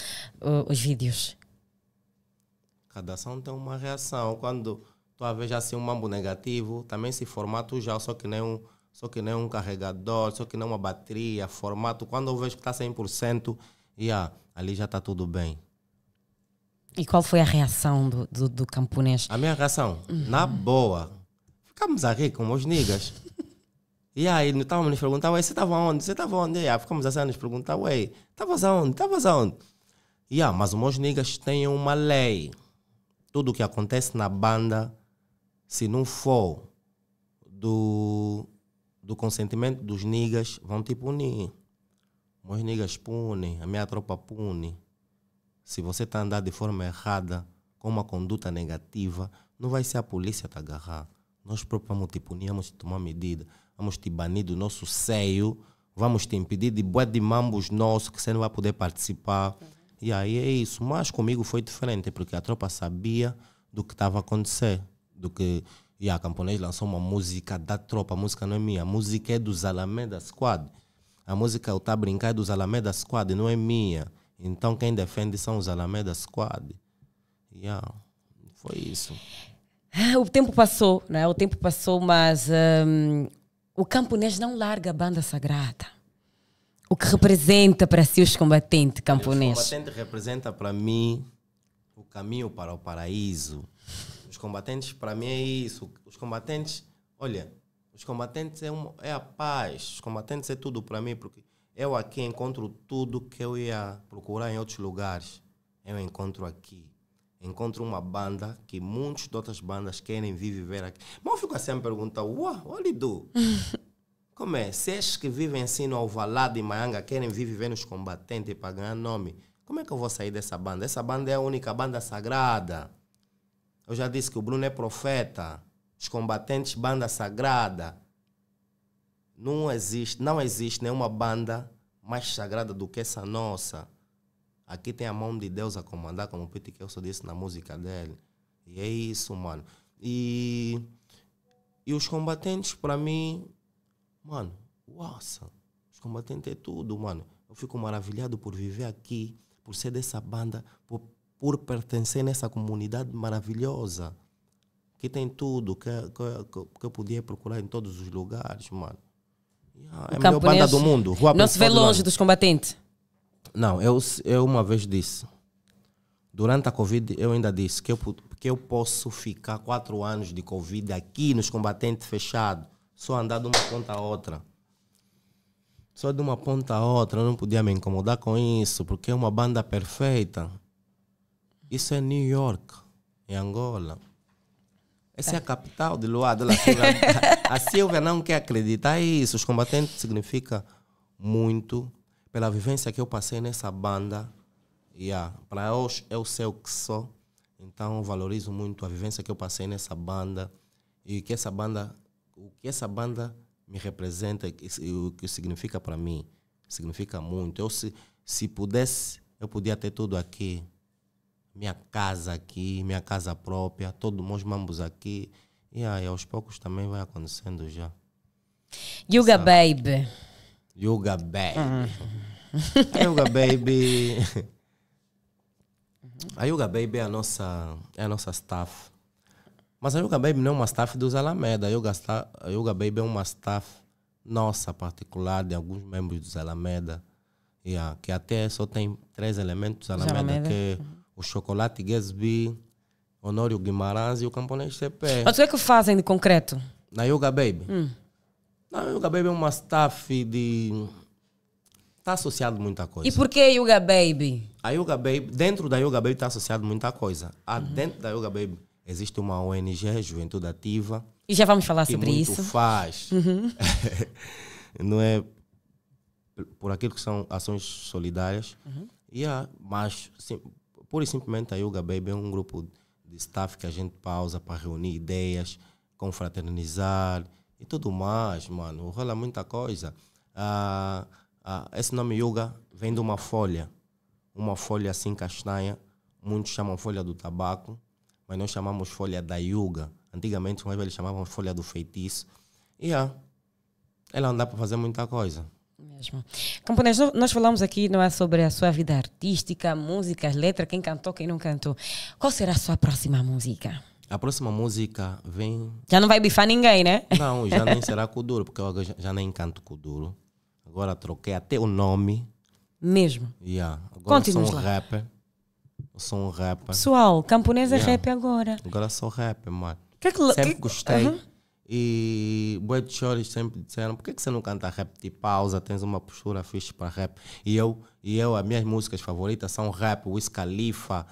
os vídeos? Cada ação tem uma reação. Quando tu a vês assim um mambo negativo, também se formato já, só que nem um carregador, só que nem uma bateria, formato. Quando eu vejo que está 100%, ali já está tudo bem. E qual foi a reação do camponês? A minha reação, na boa, ficamos a rir com os niggas. E aí, estavam nos perguntando, você estava onde? Você estava onde? Ficamos assim a nos perguntar, estavas aonde? Estavas aonde? Mas os meus niggas têm uma lei. Tudo que acontece na banda, se não for do consentimento dos niggas, vão te punir. Meus niggas punem, a minha tropa pune. Se você está andando de forma errada, com uma conduta negativa, não vai ser a polícia te agarrar. Nós próprios vamos te punir, vamos te tomar medida, vamos te banir do nosso seio, vamos te impedir de bué de mambos nossos que você não vai poder participar. E aí é isso. Mas comigo foi diferente, porque a tropa sabia do que estava a acontecer. A Camponês lançou uma música da tropa. A música não é minha. A música é dos Alameda Squad. A música eu tá a brincar é dos Alameda Squad, não é minha. Então quem defende são os Alameda Squad. Foi isso. O tempo passou, né? O tempo passou, mas o camponês não larga a banda sagrada. O que representa para si os combatentes camponês? Os combatentes representa para mim o caminho para o paraíso. Os combatentes para mim é isso. Os combatentes, olha, os combatentes é a paz. Os combatentes é tudo para mim, porque Eu aqui encontro tudo que eu ia procurar em outros lugares. Eu encontro aqui. Encontro uma banda que muitas de outras bandas querem vir viver aqui. Mas eu fico assim a me perguntar, what you do? Como é? Se esses que vivem assim no Alvalade e Maianga querem vir viver nos Combatentes para ganhar nome, como é que eu vou sair dessa banda? Essa banda é a única banda sagrada. Eu já disse que o Bruno é profeta. Os Combatentes, banda sagrada. Não existe nenhuma banda mais sagrada do que essa nossa. Aqui tem a mão de Deus a comandar, como o Pete Kelso disse na música dele. E é isso, mano. E os Combatentes, para mim, mano, nossa, os Combatentes é tudo, mano. Eu fico maravilhado por viver aqui, por ser dessa banda, por pertencer nessa comunidade maravilhosa. Que tem tudo, que eu podia procurar em todos os lugares, mano. É a melhor banda do mundo. Não se vê longe dos Combatentes? Não, eu uma vez disse, durante a Covid, eu ainda disse que eu posso ficar 4 anos de Covid aqui nos Combatentes fechado, só andar de uma ponta a outra. Só de uma ponta a outra, eu não podia me incomodar com isso, porque é uma banda perfeita. Isso é New York, em Angola. Essa é a capital de Luanda. A Silvia não quer acreditar nisso. Os Combatentes significa muito pela vivência que eu passei nessa banda. Para hoje eu sei o que sou. Então eu valorizo muito a vivência que eu passei nessa banda. E o que essa banda me representa e o que significa para mim. Significa muito. Se pudesse, eu podia ter tudo aqui. Minha casa aqui, minha casa própria, todos meus mambos aqui. E aos poucos também vai acontecendo já. Yuga Baby. Yuga Baby. A Yuga Baby. A Yuga Baby é a nossa staff. Mas a Yuga Baby não é uma staff dos Alameda. A Yuga Baby é uma staff nossa particular, de alguns membros dos Alameda. Que até só tem 3 elementos dos Alameda, que o Chocolate Gatsby, Honório Guimarães e o Camponês CP. Mas o que é que fazem de concreto? Na Yuga Baby? Na Yuga Baby é uma staff de... Está associado a muita coisa. E por que Yuga Baby? A Yuga Baby, dentro da Yuga Baby está associado a muita coisa. Dentro da Yuga Baby existe uma ONG, Juventude Ativa. E já vamos falar sobre isso. Que muito faz. Não é por aquilo que são ações solidárias. Mas... Sim, pura e simplesmente a Yuga Baby é um grupo de staff que a gente pausa para reunir ideias, confraternizar e tudo mais, mano. Rola muita coisa. Esse nome Yuga vem de uma folha assim castanha. Muitos chamam folha do tabaco, mas nós chamamos folha da Yuga. Antigamente eles chamavam folha do feitiço. Ela não dá para fazer muita coisa. Mesmo. Camponês, nós falamos aqui, não é, sobre a sua vida artística, músicas, letras, quem cantou, quem não cantou. Qual será a sua próxima música? A próxima música vem... Já não vai bifar ninguém, né? Não, já nem será Kuduro, porque eu já nem canto Kuduro. Agora troquei até o nome. Mesmo? Agora eu sou um rapper. Pessoal, Camponês é rap agora. Agora sou rapper, mano. Sempre gostei. E bué de chores sempre disseram, por que você não canta rap de pausa? Tens uma postura fixe para rap. E eu, as minhas músicas favoritas são rap, Wiz Khalifa,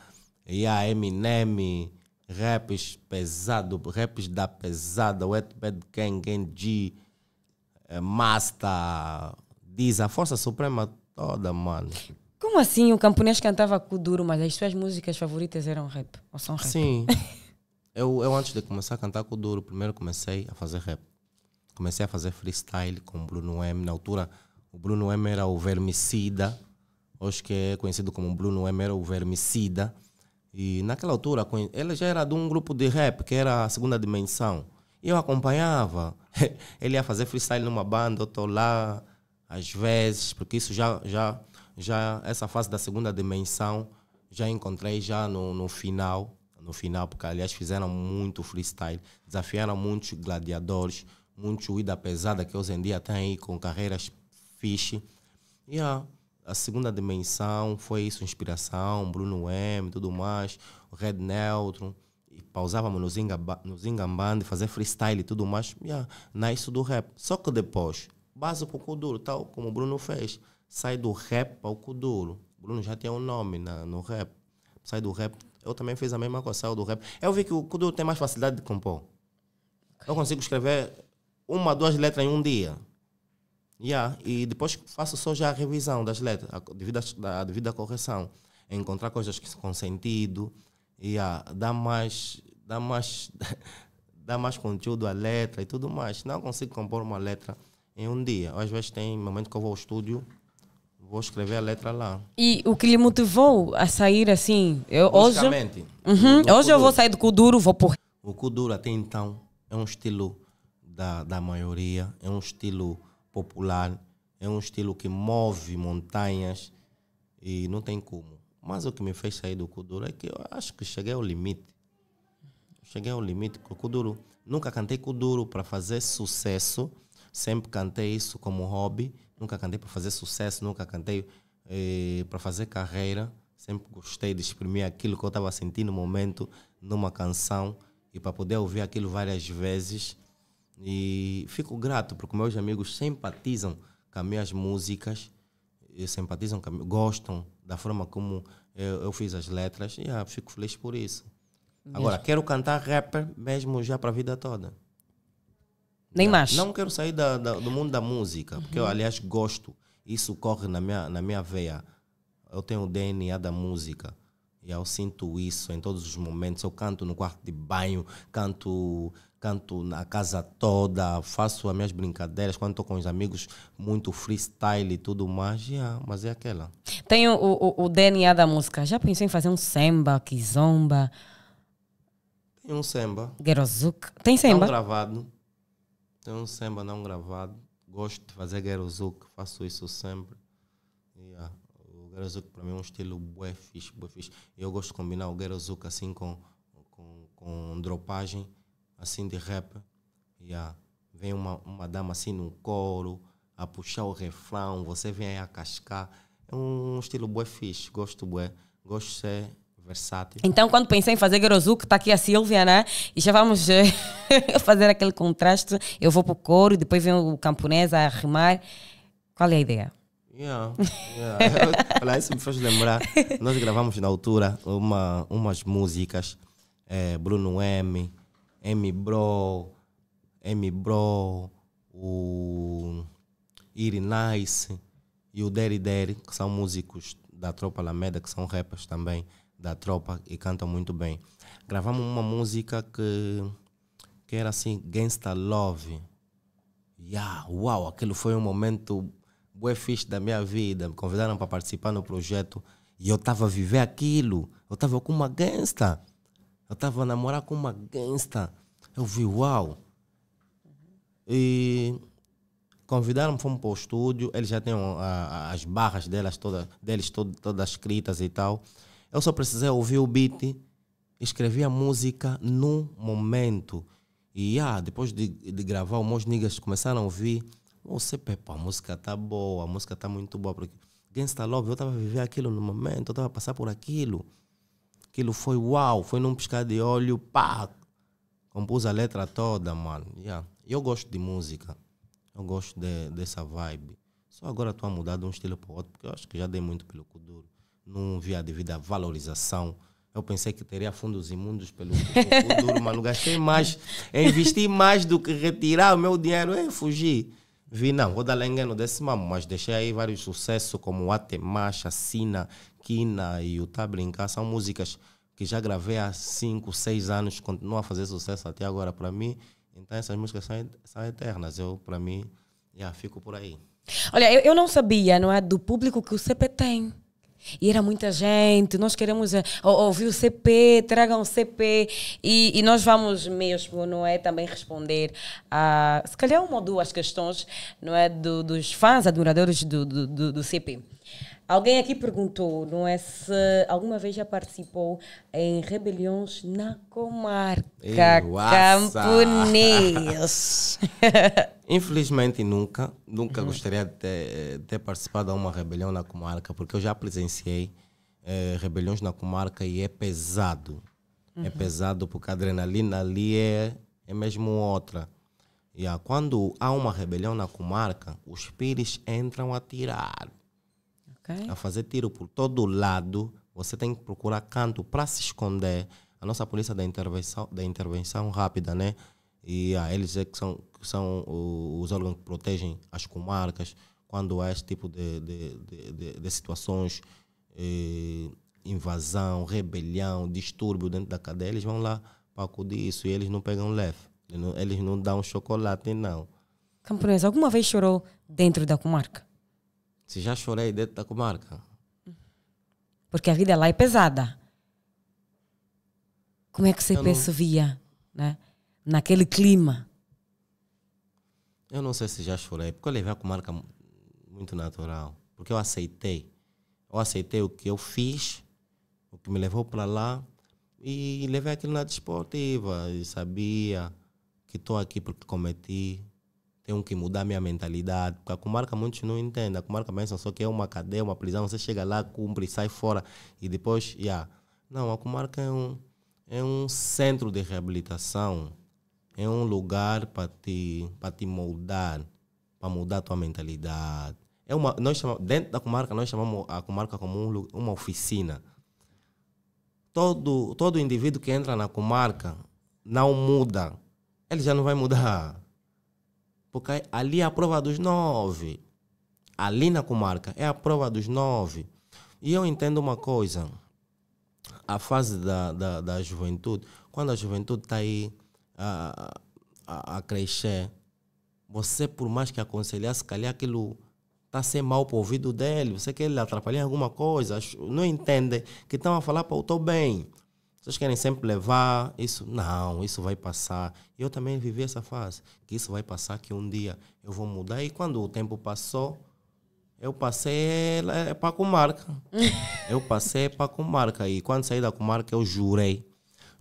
Eminem, raps pesado, raps da pesada, Wet Bad Gang, G, Master, Diz, a Força Suprema toda, mano. Como assim o Camponês cantava Kuduro, mas as suas músicas favoritas eram rap? Ou são rap? Sim. Eu antes de começar a cantar Kuduro, primeiro comecei a fazer rap. Comecei a fazer freestyle com o Bruno M. Na altura, o Bruno M era o Vermicida. Hoje que é conhecido como Bruno M era o Vermicida. E naquela altura, ele já era de um grupo de rap, que era a Segunda Dimensão. E eu acompanhava. Ele ia fazer freestyle numa banda, eu estou lá, às vezes, porque isso já essa fase da Segunda Dimensão, já encontrei já no final. No final, porque aliás fizeram muito freestyle, desafiaram muitos gladiadores, muitos Ida pesada que hoje em dia tem aí com carreiras fixe. E a Segunda Dimensão foi isso, inspiração, Bruno M e tudo mais, o Red Neutron, e pausávamos no Zingamband, fazer freestyle e tudo mais, nasce do rap. Só que depois, base para o Kuduro, tal como o Bruno fez. Sai do rap para o Kuduro. O Bruno já tinha um nome no rap. Sai do rap. Eu também fiz a mesma coisa, saiu do rap. Eu vi que o Kuduro tem mais facilidade de compor. Eu consigo escrever 1, 2 letras em um dia. E depois faço só já a revisão das letras, a devida correção. Encontrar coisas que com sentido. Dá mais conteúdo à letra e tudo mais. Não consigo compor uma letra em um dia. Às vezes tem momento que eu vou ao estúdio, vou escrever a letra lá. E o que lhe motivou a sair assim? Hoje eu vou sair do Kuduro, vou por... O Kuduro até então é um estilo da maioria, é um estilo popular, é um estilo que move montanhas e não tem como. Mas o que me fez sair do Kuduro é que eu acho que cheguei ao limite. Com o Kuduro. Nunca cantei Kuduro para fazer sucesso. Sempre cantei isso como hobby. Nunca cantei para fazer sucesso. Nunca cantei para fazer carreira. Sempre gostei de exprimir aquilo que eu estava sentindo no momento, numa canção. E para poder ouvir aquilo várias vezes. E fico grato porque meus amigos simpatizam com as minhas músicas. Gostam da forma como eu fiz as letras. E fico feliz por isso. Agora, quero cantar rapper mesmo já para a vida toda. Nem mais. Não quero sair do mundo da música, porque eu, aliás, gosto. Isso corre na minha veia. Eu tenho o DNA da música. E eu sinto isso em todos os momentos. Eu canto no quarto de banho, canto na casa toda, faço as minhas brincadeiras. Quando estou com os amigos, muito freestyle e tudo mais. Mas é aquela. Tem o DNA da música. Já pensou em fazer um samba, kizomba? Tem um samba. Guerozuk. Tem samba? Não gravado. Tem um samba não gravado. Gosto de fazer Guerozuk. Faço isso sempre. O Guerozuk para mim é um estilo bué fixe. Eu gosto de combinar o Guerozuk assim com dropagem assim de rap. Vem uma dama assim no coro a puxar o refrão. Você vem aí a cascar. É um estilo bué fixe. Gosto de ser versátil. Então, quando pensei em fazer Guerozuk, está aqui a Sílvia, né? E já vamos fazer aquele contraste. Eu vou para o coro, depois vem o camponês a rimar. Qual é a ideia? Olha, isso me fez lembrar. Nós gravamos na altura umas músicas. Bruno M Bro, o Iri Nice e o Derry Derry, que são músicos da Tropa Alameda, que são rappers também da Tropa e cantam muito bem. Gravamos uma música que era assim, Gangsta Love. Uau, aquele foi um momento bué fixe da minha vida. Me convidaram para participar no projeto e eu estava a viver aquilo. Eu estava com uma gangsta. Eu estava a namorar com uma gangsta. Eu vi, uau. E convidaram-me, fomos para o estúdio. Eles já têm as barras deles todas escritas e tal. Eu só precisei ouvir o beat, escrevi a música no momento. E depois de gravar, os meus niggas começaram a ouvir. A música tá boa, a música tá muito boa. Porque Gangsta Love, eu estava a viver aquilo no momento, eu estava a passar por aquilo. Aquilo foi uau, foi num piscar de olho, pá! Compus a letra toda, mano. Eu gosto de música, eu gosto dessa vibe. Só agora estou a mudar de um estilo para o outro, porque eu acho que já dei muito pelo Kuduro. Não vi a devida valorização. Eu pensei que teria fundos imundos pelo Kuduro, mano. Gastei mais, investi mais do que retirar o meu dinheiro e fugir. Vi, não, vou dar engano desse mamo, mas deixei aí vários sucessos como Atema, Chacina, Kina e o Tá Brincar. São músicas que já gravei há 5, 6 anos, continuam a fazer sucesso até agora para mim. Então essas músicas são eternas. Para mim, fico por aí. Olha, eu não sabia, não é, do público que o CP tem. E era muita gente, nós queremos ouvir o CP, tragam o CP e nós vamos mesmo, não é, também responder a, se calhar, uma ou duas questões, não é, dos fãs, adoradores do CP. Alguém aqui perguntou, não é, se alguma vez já participou em rebeliões na comarca camponês. Infelizmente nunca gostaria de ter participado de uma rebelião na comarca, porque eu já presenciei rebeliões na comarca e é pesado. É pesado porque a adrenalina ali é mesmo outra. Quando há uma rebelião na comarca, os pires entram a tirar, Ok. a fazer tiro por todo lado. Você tem que procurar canto para se esconder. A nossa polícia da intervenção rápida, né? Eles é que são os órgãos que protegem as comarcas quando há esse tipo de situações, invasão, rebelião, distúrbio dentro da cadeia. Eles vão lá para acudir isso e eles não pegam leve. Eles não dão chocolate, não. Camponês, alguma vez chorou dentro da comarca? Se já chorei dentro da comarca. Porque a vida lá é pesada. Como é que você percebia, né? Naquele clima? Eu não sei se já chorei, porque eu levei a comarca muito natural. Porque eu aceitei. Eu aceitei o que eu fiz, o que me levou para lá, e levei aquilo na desportiva. E sabia que estou aqui porque cometi. Tenho que mudar minha mentalidade. Porque a comarca muitos não entendem. A comarca pensam só que é uma cadeia, uma prisão. Você chega lá, cumpre, sai fora e depois, Não, a comarca é um centro de reabilitação. É um lugar para te moldar, para mudar a tua mentalidade. Dentro da comarca, nós chamamos a comarca como uma oficina. Todo indivíduo que entra na comarca não muda. Ele já não vai mudar. Porque ali é a prova dos 9. Ali na comarca é a prova dos 9. E eu entendo uma coisa. A fase da juventude, quando a juventude está aí a crescer, você, por mais que aconselhar, se calhar aquilo está a ser mal para o ouvido dele, você quer ele atrapalhar em alguma coisa, não entende que estão a falar para o teu bem. Vocês querem sempre levar isso. Não, isso vai passar. Eu também vivi essa fase, que isso vai passar, que um dia eu vou mudar. E quando o tempo passou, eu passei para a comarca. Eu passei para a comarca. E quando saí da comarca, eu jurei.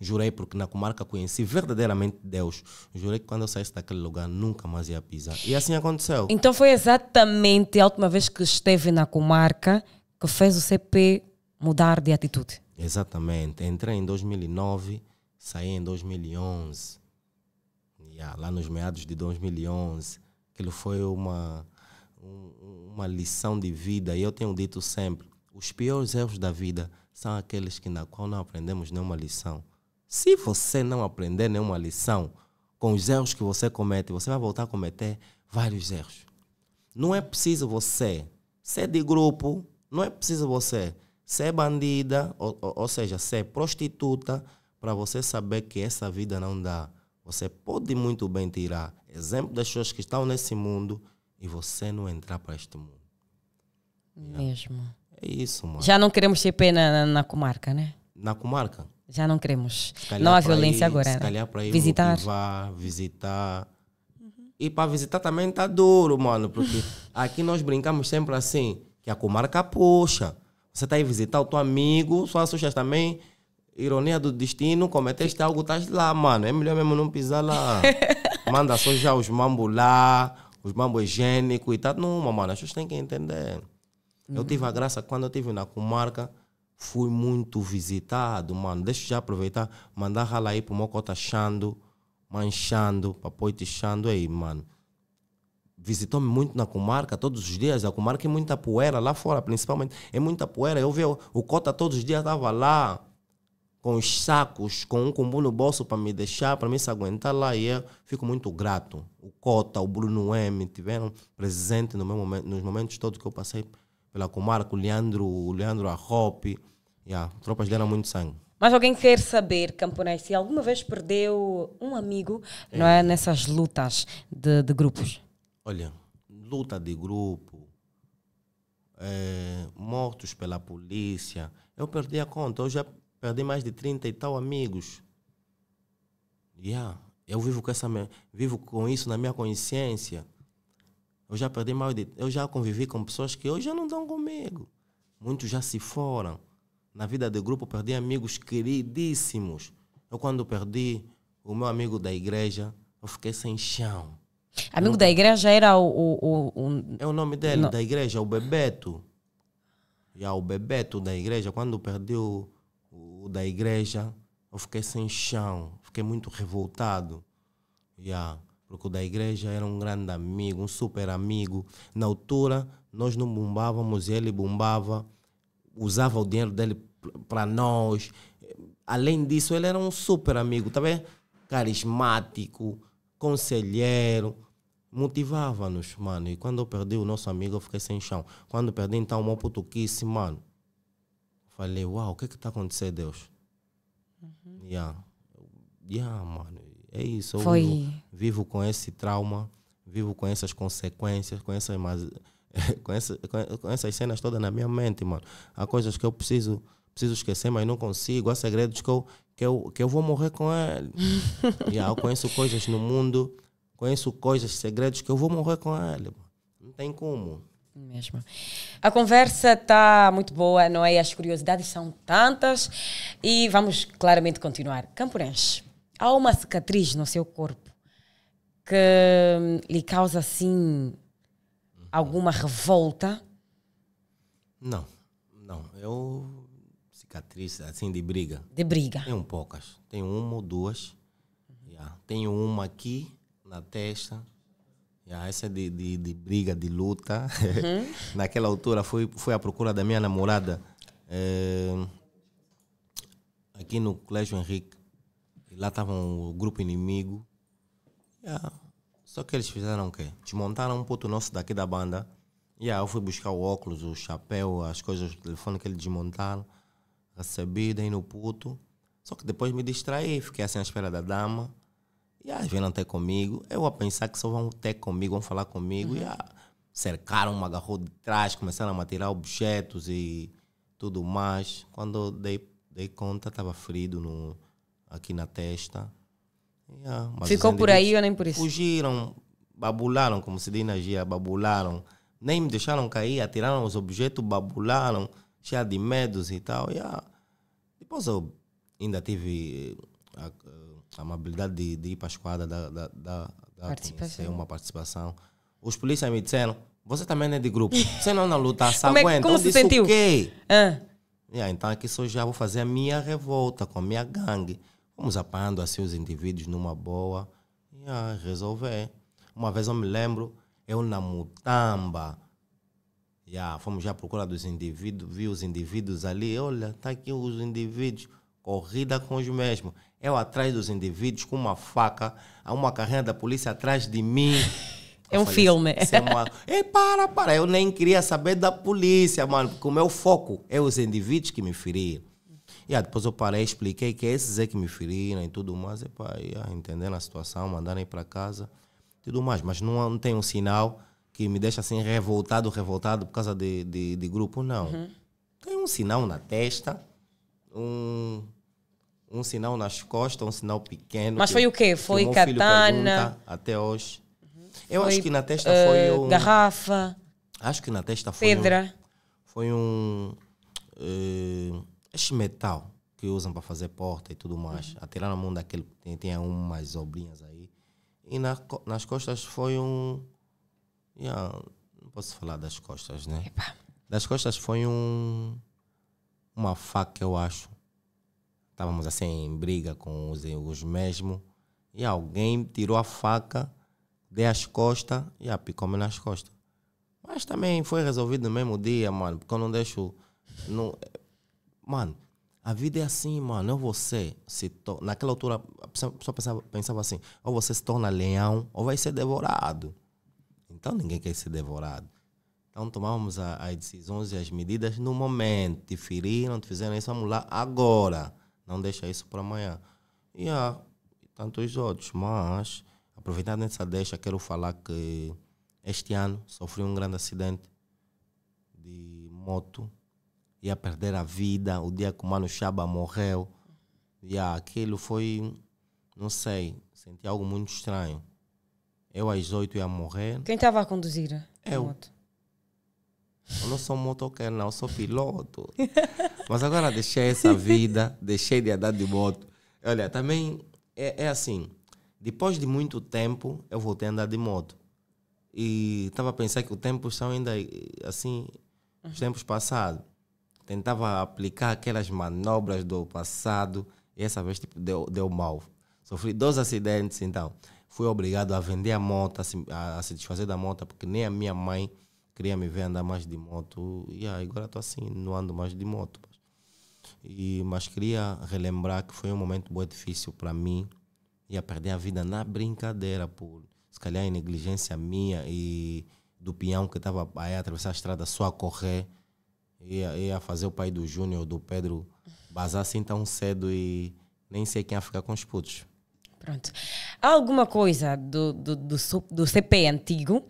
Jurei porque na comarca conheci verdadeiramente Deus. Jurei que quando eu saísse daquele lugar, nunca mais ia pisar. E assim aconteceu. Então foi exatamente a última vez que esteve na comarca que fez o CP mudar de atitude. Exatamente. Entrei em 2009, saí em 2011. Lá nos meados de 2011. Aquilo foi uma lição de vida. E eu tenho dito sempre, os piores erros da vida são aqueles na qual não aprendemos nenhuma lição. Se você não aprender nenhuma lição com os erros que você comete, você vai voltar a cometer vários erros. Não é preciso você ser de grupo, não é preciso você ser bandida, ou seja, ser prostituta, para você saber que essa vida não dá. Você pode muito bem tirar exemplo das pessoas que estão nesse mundo e você não entrar para este mundo. Mesmo. É isso, mano. Já não queremos CP na comarca, né? Na comarca? Já não queremos. Não há violência agora. Se calhar para ir visitar. motivar, visitar. E para visitar também tá duro, mano, porque aqui nós brincamos sempre assim, que a comarca puxa. Você tá aí visitar o teu amigo, só assustas também, ironia do destino, cometeste algo, estás lá, mano. É melhor mesmo não pisar lá. Manda só já os mambos lá, os mambos higiênicos e tá numa, mano. As pessoas têm que entender. Eu tive a graça, quando eu estive na comarca, fui muito visitado, mano. Deixa eu já aproveitar, mandar rala aí pro Mocota Xando, manchando, papoitixando aí, mano. Visitou-me muito na comarca, todos os dias. A comarca é muita poeira, lá fora principalmente, é muita poeira. Eu vi o Cota todos os dias, estava lá, com os sacos, com um combo no bolso para me deixar, para me se aguentar lá. E eu fico muito grato. O Cota, o Bruno M, tiveram presente no meu momento, nos momentos todos que eu passei pela comarca, o Leandro Arrope. Tropas deram muito sangue. Mas alguém quer saber, Camponês, se alguma vez perdeu um amigo, não é, nessas lutas de grupos? Olha, luta de grupo, mortos pela polícia, eu perdi a conta. Eu já perdi mais de 30 e tal amigos. Eu vivo com isso na minha consciência. Eu já convivi com pessoas que hoje já não estão comigo. Muitos já se foram. Na vida de grupo, perdi amigos queridíssimos. Eu, quando perdi o meu amigo da igreja, eu fiquei sem chão. Amigo da igreja era É o nome dele, da igreja, o Bebeto. O Bebeto da igreja. Quando perdi o da igreja, eu fiquei sem chão. Fiquei muito revoltado. Porque o da igreja era um grande amigo, um super amigo. Na altura, nós não bombávamos, ele bombava, usava o dinheiro dele para nós. Além disso, ele era um super amigo, tá bem? Carismático, conselheiro, motivava-nos, mano. E quando eu perdi o nosso amigo, eu fiquei sem chão. Quando eu perdi, então, o meu putuquice, mano, falei, uau, o que está acontecendo, Deus? Mano, é isso. Eu vivo com esse trauma, vivo com essas consequências, com essas cenas todas na minha mente, mano. Há coisas que eu preciso esquecer, mas não consigo. Há segredos que eu vou morrer com ele. Eu conheço coisas no mundo, segredos que eu vou morrer com ele. Não tem como. Mesmo. A conversa está muito boa, não é? As curiosidades são tantas e vamos claramente continuar. Camporense, há uma cicatriz no seu corpo que lhe causa assim alguma revolta? Não. Cicatriz assim de briga. De briga? Tenho poucas. Tenho uma ou duas. Tenho uma aqui na testa. Essa é de briga, de luta. Naquela altura fui à procura da minha namorada aqui no Colégio Henrique. E lá estava um grupo inimigo. Só que eles fizeram o quê? Desmontaram um puto nosso daqui da banda. Eu fui buscar o óculos, o chapéu, as coisas do telefone que eles desmontaram. Recebi, dei no puto. Só que depois me distraí, fiquei assim à espera da dama. Vieram ter comigo. Eu a pensar que só vão ter comigo, vão falar comigo. Cercaram, me agarrou de trás, começaram a me tirar objetos e tudo mais. Quando eu dei conta, estava ferido aqui na testa. Mas ficou por aí ou nem por isso? Fugiram, babularam, como se diz na gíria, babularam. Nem me deixaram cair, atiraram os objetos, babularam, cheio de medos e tal. Depois eu ainda tive a amabilidade de ir para a esquadra, da uma participação. Os polícias me disseram, você também é de grupo, você não luta, se aguenta. Como se sentiu? O quê? Então aqui só já vou fazer a minha revolta com a minha gangue. Vamos apanhando assim os indivíduos numa boa e resolver. Uma vez eu me lembro, eu na Mutamba, fomos já à procura dos indivíduos, vi os indivíduos ali, olha, tá aqui os indivíduos, corrida com os mesmos. Eu atrás dos indivíduos com uma faca, há uma carrinha da polícia atrás de mim. É um filme. Para, eu nem queria saber da polícia, mano, porque o meu foco é os indivíduos que me feriram. Depois eu parei, expliquei que esses é que me feriram e tudo mais. Entendendo a situação, mandaram ir para casa, tudo mais. Mas não tem um sinal que me deixa assim revoltado por causa de grupo, não. Tem um sinal na testa, um sinal nas costas, um sinal pequeno. Mas foi o quê? Foi katana? Até hoje. Eu acho que na testa foi garrafa? Acho que na testa foi pedra? Foi este metal que usam para fazer porta e tudo mais. Atiraram a mão daquele, tinha umas obrinhas aí. E nas costas foi não posso falar das costas, né? Epa. Das costas foi uma faca, eu acho. Estávamos assim em briga com os mesmos. E alguém tirou a faca, deu as costas e picou-me nas costas. Mas também foi resolvido no mesmo dia, mano. Porque eu não deixo... Mano, a vida é assim, mano. Ou você naquela altura, a pessoa pensava assim, ou você se torna leão, ou vai ser devorado. Então ninguém quer ser devorado. Então tomávamos as decisões e as medidas no momento. Te feriram, te fizeram isso, vamos lá agora. Não deixa isso para amanhã. E tantos outros. Mas, aproveitando essa deixa, quero falar que este ano sofri um grande acidente de moto. Ia perder a vida o dia que o Mano Chaba morreu. Aquilo foi, não sei, senti algo muito estranho. Eu às 8 ia morrer. Quem estava a conduzir a moto? Eu não sou motoqueiro, não, eu sou piloto. Mas agora deixei essa vida, deixei de andar de moto. Olha, também é assim, depois de muito tempo, eu voltei a andar de moto. E estava a pensar que os tempos são ainda assim, os tempos passados. Tentava aplicar aquelas manobras do passado e essa vez tipo, deu mal. Sofri 2 acidentes, então. fui obrigado a vender a moto, a se desfazer da moto, porque nem a minha mãe queria me ver andar mais de moto. E agora estou assim, não ando mais de moto. Mas queria relembrar que foi um momento muito difícil para mim. Ia perder a vida na brincadeira, por se calhar em negligência minha e do peão que estava aí a atravessar a estrada só a correr. Ia fazer o pai do Júnior, do Pedro, bazar assim tão cedo e nem sei quem ia ficar com os putos. Pronto. Há alguma coisa do CP antigo,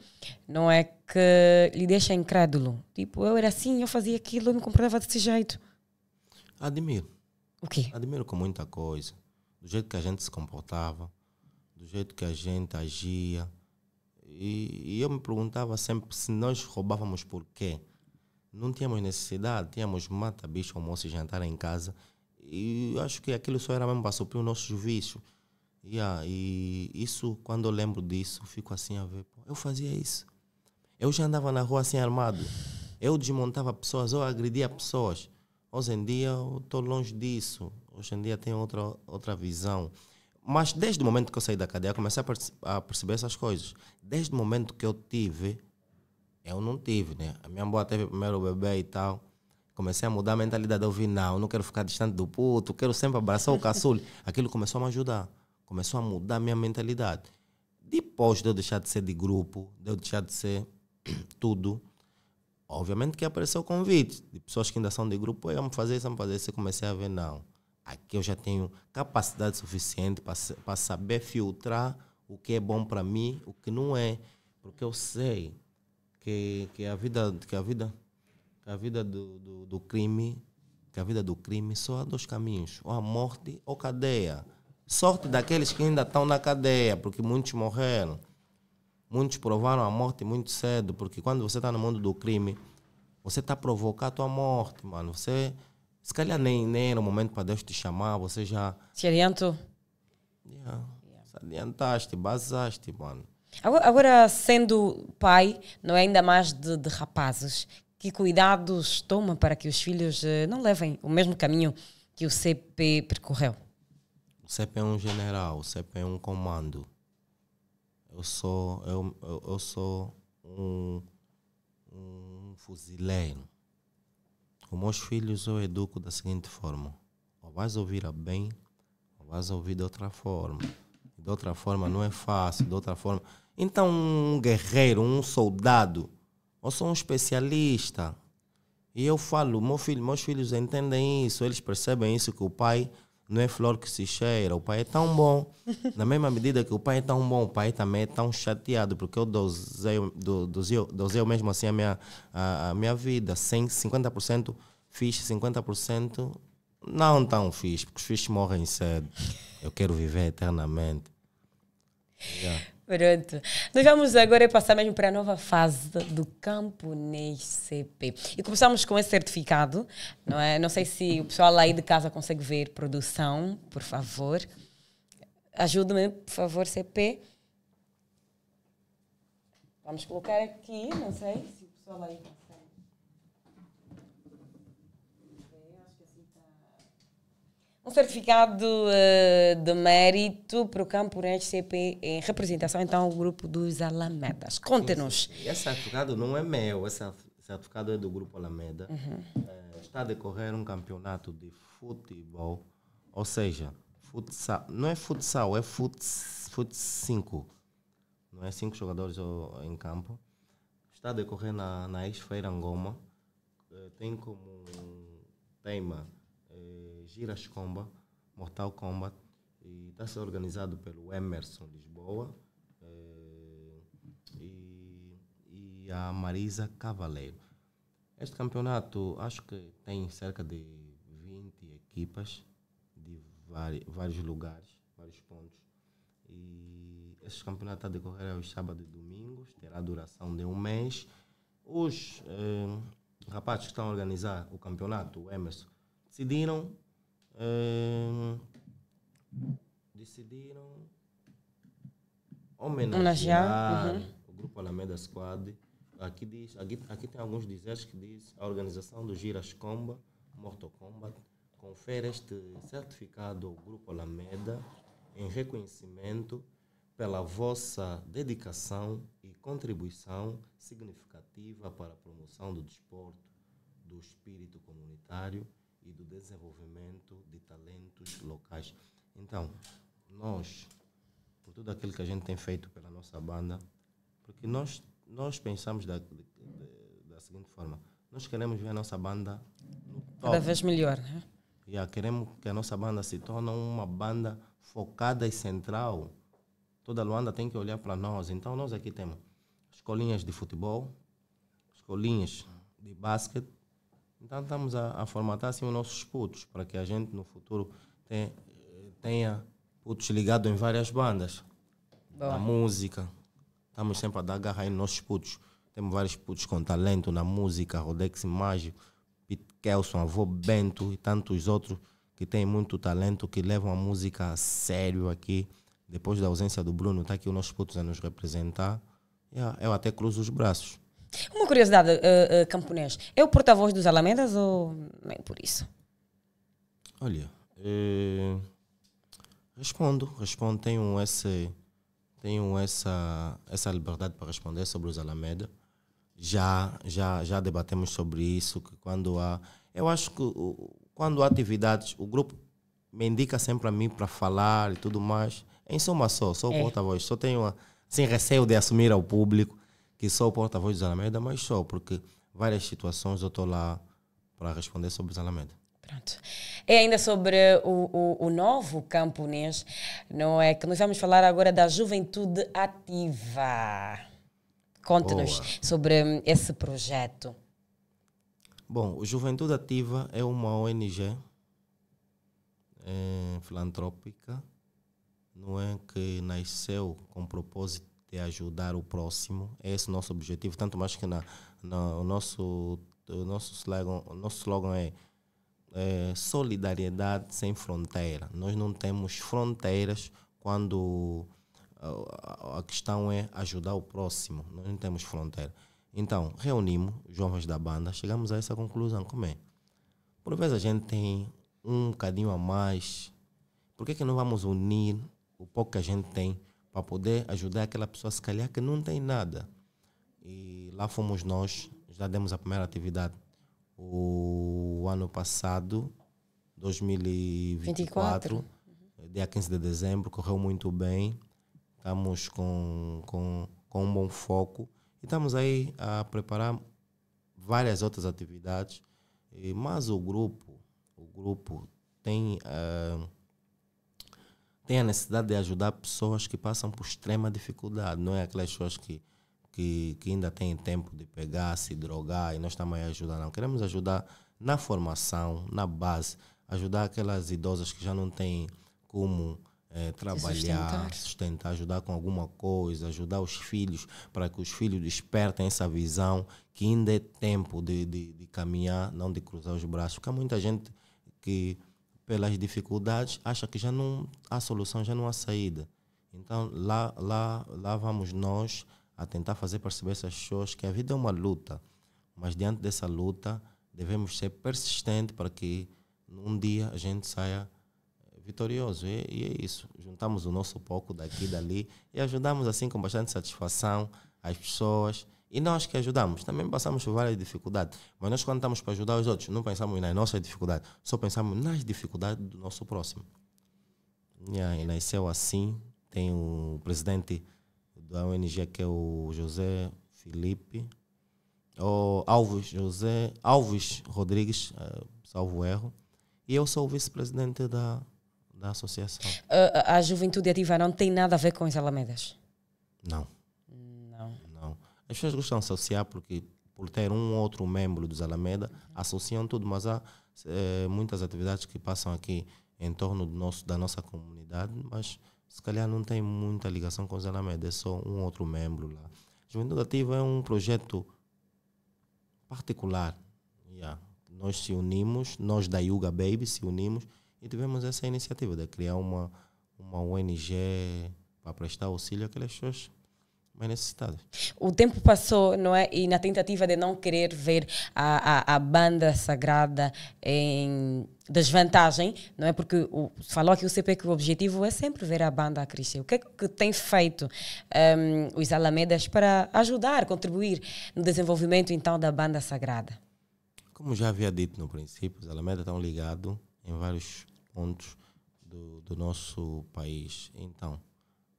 não é, que lhe deixa incrédulo? Tipo, eu era assim, eu fazia aquilo, eu me comportava desse jeito. Admiro. O quê? Admiro com muita coisa. Do jeito que a gente se comportava, do jeito que a gente agia. E eu me perguntava sempre se nós roubávamos por quê. Não tínhamos necessidade, tínhamos mata, bicho, almoço e jantar em casa. E eu acho que aquilo só era mesmo para suprir o nosso vício. E isso, quando eu lembro disso, fico assim a ver. Pô, eu fazia isso. Eu já andava na rua assim armado. Eu desmontava pessoas, eu agredia pessoas. Hoje em dia eu estou longe disso. Hoje em dia tenho outra visão. Mas desde o momento que eu saí da cadeia, eu comecei a perceber essas coisas. Desde o momento que eu tive, eu não tive, né? A minha avó teve primeiro o bebê e tal. Comecei a mudar a mentalidade. Eu vi, não quero ficar distante do puto, quero sempre abraçar o caçule. Aquilo começou a me ajudar. Começou a mudar a minha mentalidade. Depois de eu deixar de ser de grupo, de eu deixar de ser tudo, obviamente que apareceu o convite de pessoas que ainda são de grupo, eu me fazer isso, eu comecei a ver, não. Aqui eu já tenho capacidade suficiente para saber filtrar o que é bom para mim, o que não é. Porque eu sei que a vida do crime, que a vida do crime só há dois caminhos, ou a morte ou cadeia. Sorte daqueles que ainda estão na cadeia, porque muitos morreram. Muitos provaram a morte muito cedo, porque quando você está no mundo do crime, você está a provocar a tua morte, mano. Você, se calhar nem era o momento para Deus te chamar, você já... Se adiantou? Se adiantaste, basaste, mano. Agora, sendo pai, não é, ainda mais de rapazes, que cuidados toma para que os filhos não levem o mesmo caminho que o CP percorreu? O CP é um general, o CP é um comando. Eu sou um fuzileiro. Os meus filhos eu educo da seguinte forma: ou vais ouvir a bem, ou vais ouvir de outra forma. De outra forma não é fácil, de outra forma. Então, um guerreiro, um soldado, eu sou um especialista. E eu falo, meus filhos entendem isso, eles percebem isso, que o pai não é flor que se cheira, o pai é tão bom. Na mesma medida que o pai é tão bom, o pai também é tão chateado, porque eu dosei mesmo assim a minha vida. 50% fixe, 50% não tão fixe, porque os fixes morrem cedo. Eu quero viver eternamente. Pronto. Nós vamos agora passar mesmo para a nova fase do Camponês CP. E começamos com esse certificado, não é? Não sei se o pessoal aí de casa consegue ver. Produção, por favor. Ajude-me, por favor, CP. Vamos colocar aqui, não sei se o pessoal aí consegue. Um certificado de mérito para o Camponês CP em representação, então, ao grupo dos Alamedas. Conte-nos. Esse certificado não é meu, esse certificado é do grupo Alameda. Está a decorrer um campeonato de futebol, ou seja, futsal, não é futsal, é fut 5. Não é 5 jogadores em campo. Está a decorrer na ex-feira Angoma. Tem como tema Giras Comba, Mortal Kombat, e está a ser organizado pelo Emerson Lisboa e a Marisa Cavaleiro. Este campeonato acho que tem cerca de 20 equipas de vários lugares, vários pontos. E este campeonato está a decorrer aos sábados e domingos, terá duração de um mês. Os rapazes que estão a organizar o campeonato, o Emerson, decidiram homenagear o grupo Alameda Squad. Aqui tem alguns dizeres que diz: a organização do Giras Comba, Mortal Kombat, confere este certificado ao grupo Alameda em reconhecimento pela vossa dedicação e contribuição significativa para a promoção do desporto, do espírito comunitário e do desenvolvimento de talentos locais. Então, nós, por tudo aquilo que a gente tem feito pela nossa banda, porque nós pensamos da seguinte forma: nós queremos ver a nossa banda no top. Cada vez melhor, né? Queremos que a nossa banda se torne uma banda focada e central. Toda Luanda tem que olhar para nós. Então, nós aqui temos escolinhas de futebol, escolinhas de basquete. Então, estamos a formatar assim, os nossos putos, para que a gente, no futuro, tenha putos ligados em várias bandas. Boa. Na música. Estamos sempre a dar garra aí nos nossos putos. Temos vários putos com talento na música, Rodex Mágico, Pete Kelson, Avô Bento e tantos outros que têm muito talento, que levam a música a sério aqui. Depois da ausência do Bruno, está aqui o nosso putos a nos representar. Eu até cruzo os braços. Uma curiosidade, camponês. É o porta-voz dos Alamedas ou nem por isso? Olha, respondo. Tenho essa liberdade para responder sobre os Alameda. Já debatemos sobre isso, que eu acho que quando há atividades, o grupo me indica sempre a mim para falar e tudo mais. Em suma sou o porta-voz. Só tenho sem receio de assumir ao público que sou o porta-voz dos Alameda, mas só porque várias situações eu estou lá para responder sobre os Alameda. Pronto. É ainda sobre o novo camponês, não é? Que nós vamos falar agora da Juventude Ativa. Conte-nos sobre esse projeto. Bom, o Juventude Ativa é uma ONG filantrópica, não é, que nasceu com o propósito de ajudar o próximo. É esse o nosso objetivo, tanto mais que o nosso slogan é solidariedade sem fronteira. Nós não temos fronteiras quando a questão é ajudar o próximo. Nós não temos fronteira. Então, reunimos os jovens da banda, chegamos a essa conclusão. Como é? Por vezes a gente tem um bocadinho a mais. Por que não vamos unir o pouco que a gente tem para poder ajudar aquela pessoa, se calhar, que não tem nada? E lá fomos nós, já demos a primeira atividade o ano passado, 2024, dia 15 de dezembro, correu muito bem. Estamos com um bom foco e estamos aí a preparar várias outras atividades. Mas o grupo tem a necessidade de ajudar pessoas que passam por extrema dificuldade. Não é aquelas pessoas que ainda têm tempo de pegar, se drogar, e nós estamos aí a ajudar. Não, queremos ajudar na formação, na base, ajudar aquelas idosas que já não têm como trabalhar, sustentar, ajudar com alguma coisa, ajudar os filhos, para que os filhos despertem essa visão que ainda é tempo de caminhar, não de cruzar os braços. Porque há muita gente que, pelas dificuldades, acha que já não há solução, já não há saída. Então, lá vamos nós a tentar fazer perceber essas pessoas que a vida é uma luta, mas diante dessa luta devemos ser persistentes para que um dia a gente saia vitorioso. E é isso. Juntamos o nosso pouco daqui e dali e ajudamos assim com bastante satisfação as pessoas. E nós que ajudamos também passamos por várias dificuldades, mas nós, quando estamos para ajudar os outros, não pensamos nas nossas dificuldades, só pensamos nas dificuldades do nosso próximo. E nasceu assim. Tem o presidente da ONG, que é o José Felipe, ou Alves Rodrigues, salvo erro, e eu sou o vice-presidente da associação. A Juventude Ativa não tem nada a ver com os Alamedas? Não. As pessoas gostam de associar porque, por ter um ou outro membro dos Alameda, associam tudo, mas há muitas atividades que passam aqui em torno da nossa comunidade, mas se calhar não tem muita ligação com os Alameda, é só um outro membro lá. Juventude Ativa é um projeto particular. Nós se unimos, nós da Yuga Baby se unimos e tivemos essa iniciativa de criar uma ONG para prestar auxílio àquelas pessoas mais necessitadas. O tempo passou, não é? E na tentativa de não querer ver a banda sagrada em desvantagem, não é? Porque falou aqui o CP que o objetivo é sempre ver a banda a crescer. O que é que tem feito os Alamedas para ajudar, contribuir no desenvolvimento então da banda sagrada? Como já havia dito no princípio, os Alamedas estão ligados em vários pontos do nosso país. Então,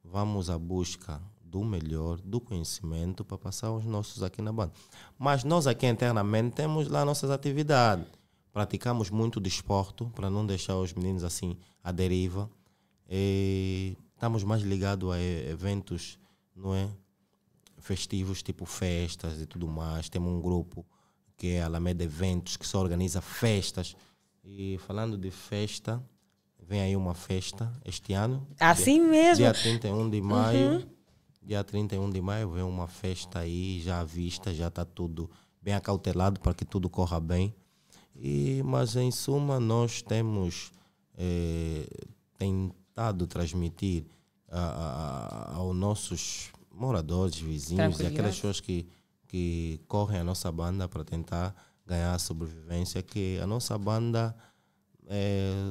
vamos à busca do melhor, do conhecimento para passar aos nossos aqui na banda. Mas nós aqui internamente temos lá nossas atividades. Praticamos muito desporto para não deixar os meninos assim à deriva. E estamos mais ligados a eventos, não é? Festivos, tipo festas e tudo mais. Temos um grupo que é a Alameda Eventos, que só organiza festas. E falando de festa, vem aí uma festa este ano. Assim mesmo. Dia 31 de maio. Dia 31 de maio vem uma festa aí, já à vista, já está tudo bem acautelado para que tudo corra bem. Mas, em suma, nós temos tentado transmitir aos nossos moradores, vizinhos e aquelas pessoas que correm a nossa banda para tentar ganhar a sobrevivência, que a nossa banda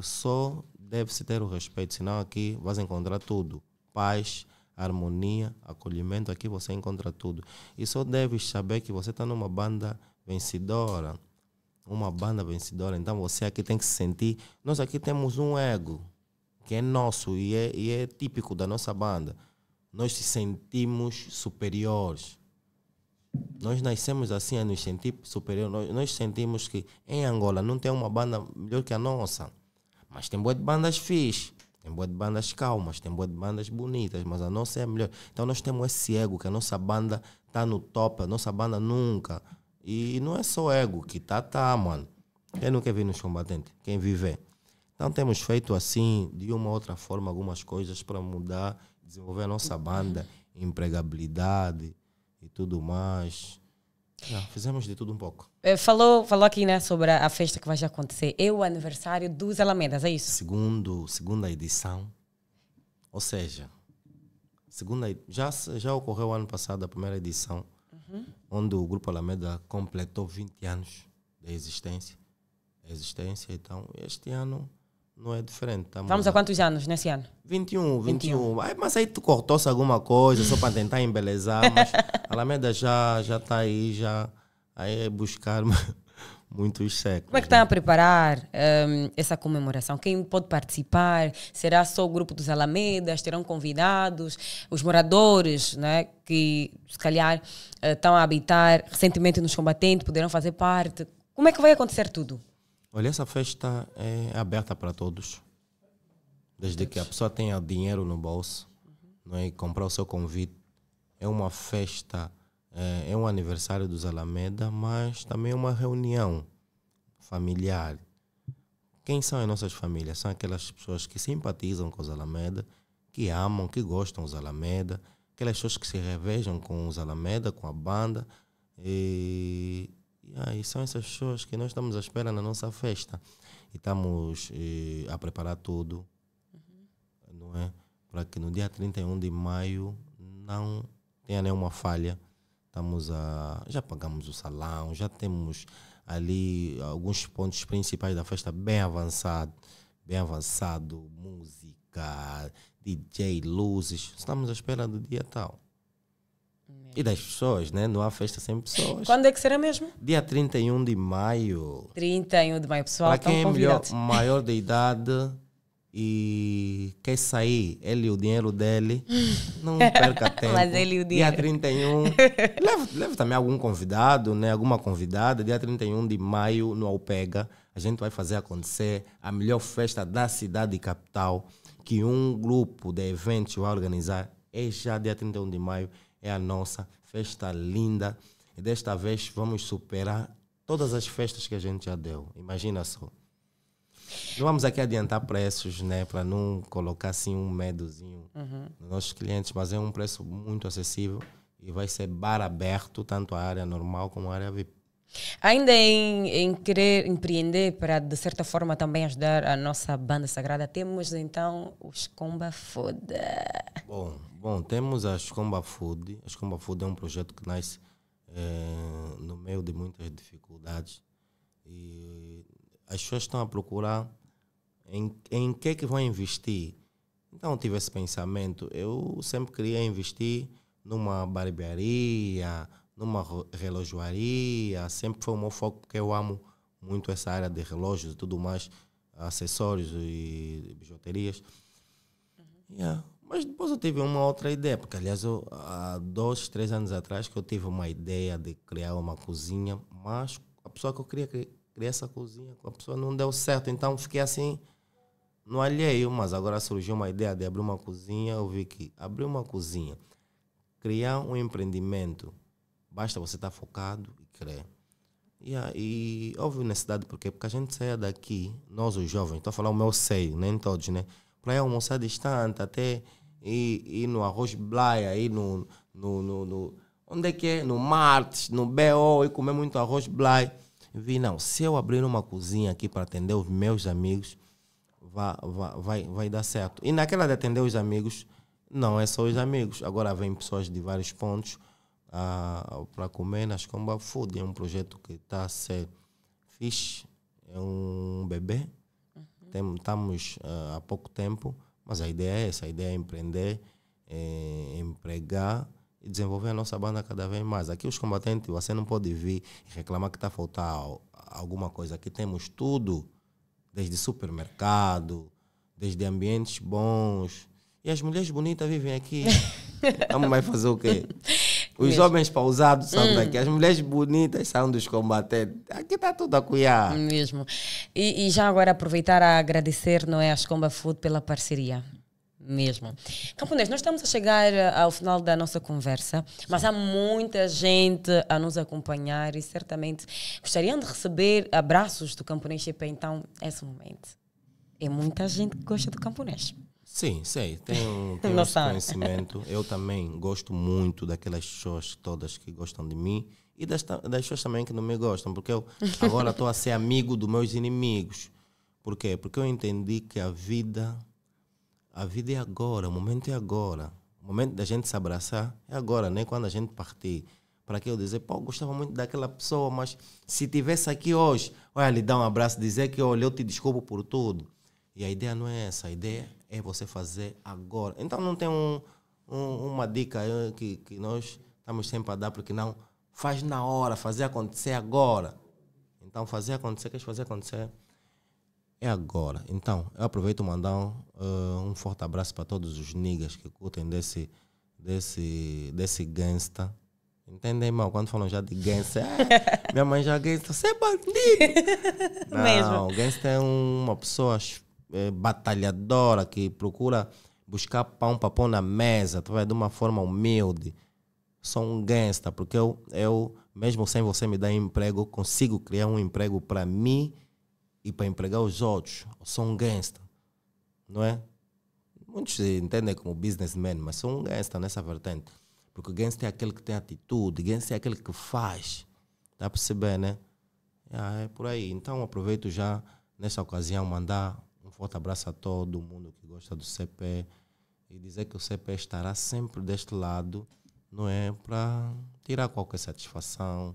só deve-se ter o respeito, senão aqui vas encontrar tudo. Paz, harmonia, acolhimento, aqui você encontra tudo. E só deves saber que você está numa banda vencedora. Uma banda vencedora. Então você aqui tem que se sentir... Nós aqui temos um ego que é nosso e é típico da nossa banda. Nós se sentimos superiores. Nós nascemos assim a nos sentir superiores. Nós sentimos que em Angola não tem uma banda melhor que a nossa. Mas tem boas bandas fixes. Tem boas bandas calmas, tem boas bandas bonitas, mas a nossa é a melhor. Então nós temos esse ego, que a nossa banda está no top, a nossa banda nunca. E não é só ego, que tá, mano. Quem não quer vir nos combatentes? Quem viver? Então temos feito assim, de uma ou outra forma, algumas coisas para mudar, desenvolver a nossa banda, empregabilidade e tudo mais. Fizemos de tudo um pouco. Falou aqui, né, sobre a festa que vai acontecer. É o aniversário dos Alamedas, é isso? Segunda edição. Ou seja, já ocorreu ano passado a primeira edição, onde o Grupo Alameda completou 20 anos de existência. Então, este ano não é diferente. Vamos a quantos anos nesse ano? 21. Mas aí tu cortou-se alguma coisa só para tentar embelezar, mas a Alameda já está aí, já aí é buscar muitos séculos. Como é que estão a preparar essa comemoração? Quem pode participar? Será só o grupo dos Alamedas? Terão convidados? Os moradores, né, que se calhar estão a habitar recentemente nos combatentes poderão fazer parte? Como é que vai acontecer tudo? Olha, essa festa é aberta para todos. Desde que a pessoa tenha dinheiro no bolso, não é? E comprar o seu convite. É uma festa, é um aniversário dos Alameda, mas também é uma reunião familiar. Quem são as nossas famílias? São aquelas pessoas que simpatizam com os Alameda, que amam, que gostam dos Alameda, aquelas pessoas que se revejam com os Alameda, com a banda. E são essas pessoas que nós estamos à espera na nossa festa. E estamos a preparar tudo, não é? Para que no dia 31 de maio não tenha nenhuma falha. Já pagamos o salão, já temos ali alguns pontos principais da festa bem avançado, música, DJ, luzes. Estamos à espera do dia tal. E das pessoas, né? Não há festa sem pessoas. Quando é que será mesmo? Dia 31 de maio. 31 de maio, pessoal. Para quem é maior de idade e quer sair, ele e o dinheiro dele, não perca tempo. Mas ele e o dinheiro. Dia 31. Leve também algum convidado, né? Alguma convidada. Dia 31 de maio, no Alpega, a gente vai fazer acontecer a melhor festa da cidade e capital, que um grupo de eventos vai organizar. É já dia 31 de maio. É a nossa festa linda. E desta vez vamos superar todas as festas que a gente já deu. Imagina só. Não vamos aqui adiantar preços, né? Para não colocar assim um medozinho nos nossos clientes. Mas é um preço muito acessível. E vai ser bar aberto, tanto a área normal como a área VIP. Ainda em querer empreender para, de certa forma, também ajudar a nossa banda sagrada, temos então os Comba Foda. Bom, temos a Escomba Food. A Escomba Food é um projeto que nasce no meio de muitas dificuldades. E as pessoas estão a procurar em que vão investir. Então eu tive esse pensamento. Eu sempre queria investir numa barbearia, numa relojoaria. Sempre foi o meu foco, porque eu amo muito essa área de relógios e tudo mais, acessórios e bijuterias. Yeah. Mas depois eu tive uma outra ideia, porque aliás há 2, 3 anos atrás que eu tive uma ideia de criar uma cozinha, mas a pessoa que eu queria criar essa cozinha, a pessoa não deu certo, então fiquei assim no alheio. Mas agora surgiu uma ideia de abrir uma cozinha. Eu vi que abrir uma cozinha, criar um empreendimento, basta você estar focado e querer. E houve necessidade, porque a gente saia daqui, nós os jovens, estou a falar o meu seio, nem todos, né? Para ir almoçar distante, até ir no Arroz Blaia, ir no onde é que é? No Martes, no BO, e comer muito arroz Blaia. Vi, não, se eu abrir uma cozinha aqui para atender os meus amigos, vai dar certo. E naquela de atender os amigos, não é só os amigos, agora vem pessoas de vários pontos para comer na Escomba Food. É um projeto que está a ser fixe, é um bebê. Estamos há pouco tempo, mas a ideia é essa, a ideia é empreender, empregar e desenvolver a nossa banda cada vez mais. Aqui os combatentes, você não pode vir e reclamar que está a faltar alguma coisa. Aqui temos tudo, desde supermercado, desde ambientes bons. E as mulheres bonitas vivem aqui. Vamos mais fazer o quê? Os homens pausados são daqui, as mulheres bonitas são dos combatentes. Aqui está tudo a cuidar. Mesmo. E já agora aproveitar a agradecer, não é, a Escomba Food pela parceria. Mesmo. Camponês, nós estamos a chegar ao final da nossa conversa, mas há muita gente a nos acompanhar e certamente gostariam de receber abraços do Camponês CP, então, esse momento. É muita gente que gosta do Camponês. Sim, sei, tenho esse conhecimento. Eu também gosto muito daquelas pessoas todas que gostam de mim e das pessoas também que não me gostam, porque eu agora estou a ser amigo dos meus inimigos. Por quê? Porque eu entendi que a vida é agora, o momento é agora. O momento da gente se abraçar é agora, nem quando a gente partir. Para que eu dizer, pô, eu gostava muito daquela pessoa, mas se tivesse aqui hoje, olha, lhe dar um abraço, dizer que olha, eu te desculpo por tudo. E a ideia não é essa, a ideia é você fazer agora. Então não tem uma dica que nós estamos sempre a dar, porque não, faz na hora, fazer acontecer agora. Então fazer acontecer, queres fazer acontecer, é agora. Então eu aproveito e mandar um forte abraço para todos os niggas que curtem desse gangsta. Entendem, mal? Quando falam já de gangsta, minha mãe já gangsta, você é bandido. Não, gangsta é uma pessoa batalhadora que procura buscar pão para pôr na mesa, de uma forma humilde. Sou um gangsta, porque eu, mesmo sem você me dar emprego, consigo criar um emprego para mim e para empregar os outros. Eu sou um gangsta, não é? Muitos se entendem como businessman, mas sou um gangsta nessa vertente. Porque o gangsta é aquele que tem atitude, o gangsta é aquele que faz. Dá para perceber, né? É por aí. Então aproveito já, nessa ocasião, mandar um forte abraço a todo mundo que gosta do CP e dizer que o CP estará sempre deste lado, não é? Para tirar qualquer satisfação,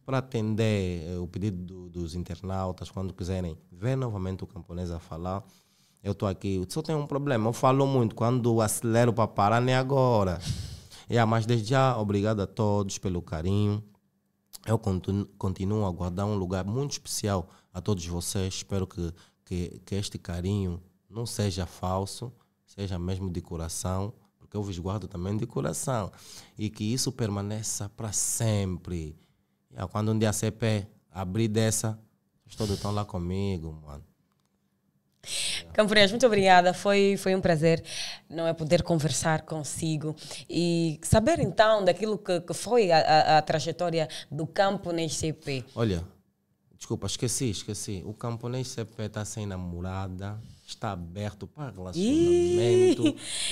para atender o pedido dos internautas quando quiserem ver novamente o Camponês a falar. Eu estou aqui, só tenho um problema, eu falo muito, quando acelero para parar, nem agora. Mas desde já, obrigado a todos pelo carinho. Eu continuo a guardar um lugar muito especial a todos vocês. Espero que este carinho não seja falso, seja mesmo de coração, porque eu vos guardo também de coração. E que isso permaneça para sempre. Quando um dia a CP abrir dessa, todos estão lá comigo, mano. Camponês, muito obrigada. Foi um prazer, não é, poder conversar consigo e saber então daquilo que foi a trajetória do Camponês CP. Olha, desculpa, esqueci. O Camponês CP está sem namorada, está aberto para relacionamento.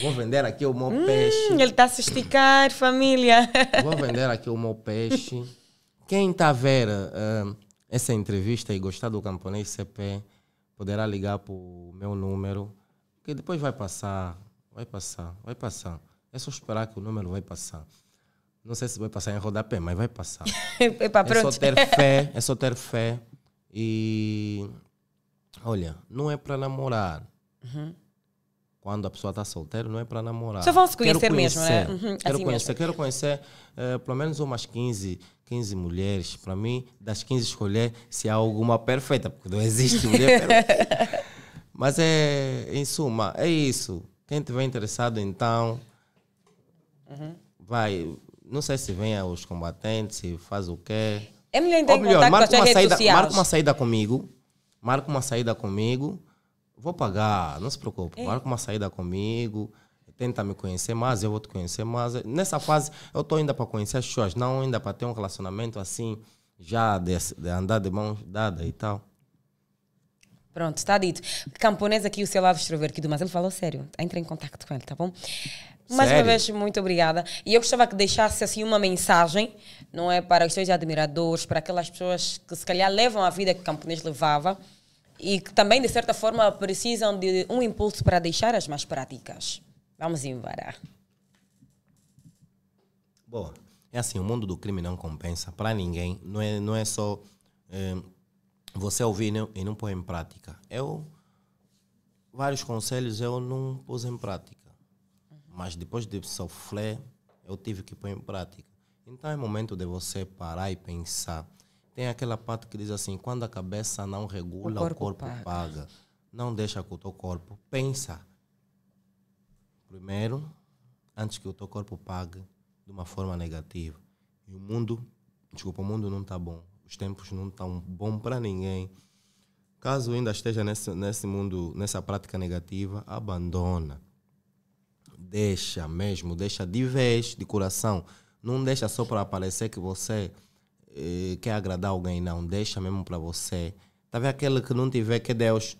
Vou vender aqui o meu peixe. Ele está a se esticar, família. Vou vender aqui o meu peixe. Quem está a ver essa entrevista e gostar do Camponês CP, poderá ligar para o meu número, que depois vai passar Vai passar, vai passar. É só esperar que o número vai passar. Não sei se vai passar em rodapé, mas vai passar. Epa, É só ter fé, é só ter fé. E olha, não é para namorar. Quando a pessoa está solteira, não é para namorar. Só vão se conhecer mesmo, né? Quero conhecer pelo menos umas 15 mulheres. Para mim, das 15 escolher se há alguma perfeita, porque não existe mulher perfeita. Mas em suma, é isso. Quem estiver interessado, então, vai. Não sei se vem aos combatentes, se faz o quê. É melhor entrar em contato com as suas redes sociais. Marca uma saída comigo. Vou pagar, não se preocupe. Marca uma saída comigo. Tenta me conhecer mais, eu vou te conhecer mais. Nessa fase, eu estou ainda para conhecer as pessoas, não ainda para ter um relacionamento assim, já de andar de mãos dadas e tal. Pronto, está dito. Camponês aqui, o seu lado extrovertido, mas ele falou sério. Entre em contato com ele, tá bom? Mais uma vez, muito obrigada. E eu gostava que deixasse assim uma mensagem, não é, para os seus admiradores, para aquelas pessoas que se calhar levam a vida que o Camponês levava e que também, de certa forma, precisam de um impulso para deixar as más práticas. Vamos embora. Bom, é assim, o mundo do crime não compensa para ninguém. Não é só você ouvir e não pôr em prática. Vários conselhos eu não pus em prática. Mas depois de sofrer, eu tive que pôr em prática. Então é momento de você parar e pensar. Tem aquela parte que diz assim, quando a cabeça não regula, o corpo paga. Não deixa que o teu corpo pensa. Primeiro, antes que o teu corpo pague de uma forma negativa. E o mundo não está bom. Os tempos não estão bons para ninguém. Caso ainda esteja nesse mundo, nessa prática negativa, abandona. Deixa de vez, de coração. Não deixa só para aparecer que você quer agradar alguém, não. Deixa mesmo para você. Tá vendo aquele que não tiver que Deus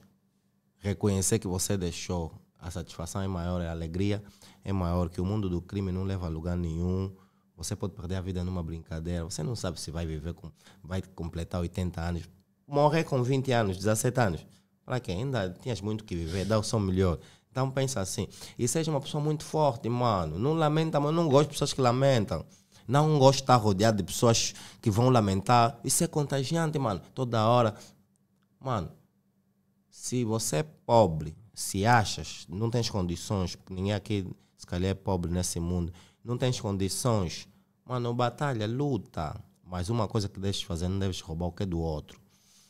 reconhecer que você deixou. A satisfação é maior, a alegria é maior, que o mundo do crime não leva a lugar nenhum. Você pode perder a vida numa brincadeira. Você não sabe se vai completar 80 anos. Morrer com 20 anos, 17 anos. Para quê? Ainda tinhas muito que viver, dá o som melhor. Então pensa assim, e seja uma pessoa muito forte, mano. Não lamenta, mas não gosto de pessoas que lamentam. Não gosto de estar rodeado de pessoas que vão lamentar. Isso é contagiante, mano. Toda hora. Mano, se você é pobre, se achas, não tens condições, porque ninguém aqui se calhar é pobre nesse mundo, não tens condições, mano, batalha, luta. Mas uma coisa que deves fazer, não deves roubar o que é do outro.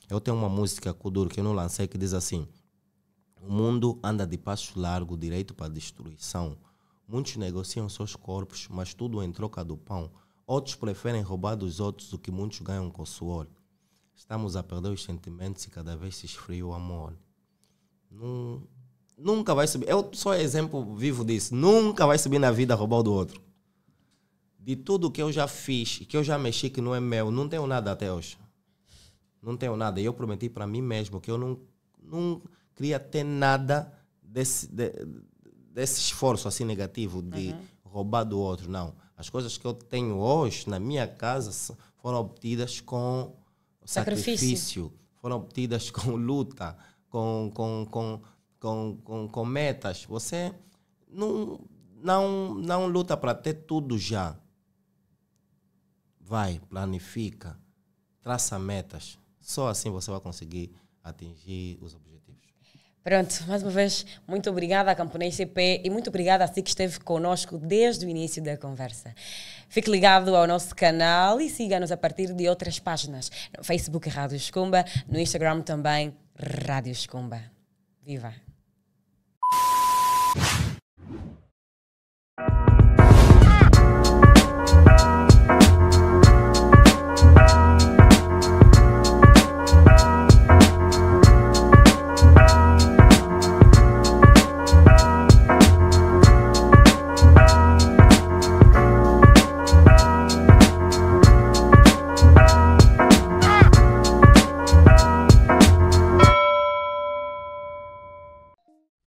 Eu tenho uma música Kuduro que eu não lancei que diz assim: o mundo anda de passo largo, direito para a destruição. Muitos negociam seus corpos, mas tudo em troca do pão. Outros preferem roubar dos outros o que muitos ganham com suor. Estamos a perder os sentimentos e cada vez se esfria o amor. Nunca vai subir. Eu sou exemplo vivo disso. Nunca vai subir na vida roubar o do outro. De tudo que eu já fiz, que eu já mexi que não é meu, não tenho nada até hoje. Não tenho nada. E eu prometi para mim mesmo que eu não queria ter nada desse esforço assim negativo de roubar do outro. Não. As coisas que eu tenho hoje na minha casa foram obtidas com sacrifício. Foram obtidas com luta, com metas. Você não luta para ter tudo já. Vai, planifica, traça metas. Só assim você vai conseguir atingir os objetivos. Pronto, mais uma vez, muito obrigada à Camponês CP e muito obrigada a si que esteve conosco desde o início da conversa. Fique ligado ao nosso canal e siga-nos a partir de outras páginas. No Facebook Rádio Escumba, no Instagram também Rádio Escumba. Viva!